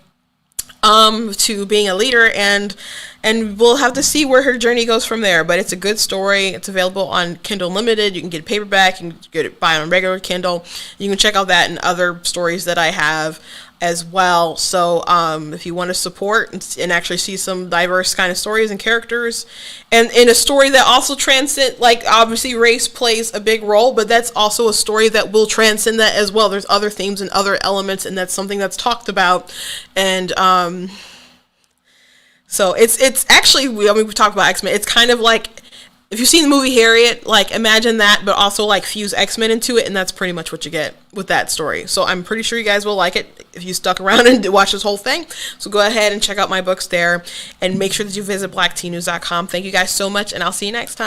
to being a leader, and we'll have to see where her journey goes from there. But it's a good story. It's available on Kindle Unlimited. You can get it paperback, you can get it buy on regular Kindle. You can check out that and other stories that I have as well. So if you want to support and actually see some diverse kind of stories and characters, and in a story that also transcend, like, obviously race plays a big role, but that's also a story that will transcend that as well. There's other themes and other elements, and that's something that's talked about. And so it's actually, we talked about X-Men. It's kind of like, if you've seen the movie Harriet, like, imagine that, but also, like, fuse X-Men into it, and that's pretty much what you get with that story. So I'm pretty sure you guys will like it if you stuck around and watch this whole thing. So go ahead and check out my books there, and make sure that you visit blacktnews.com. Thank you guys so much, and I'll see you next time.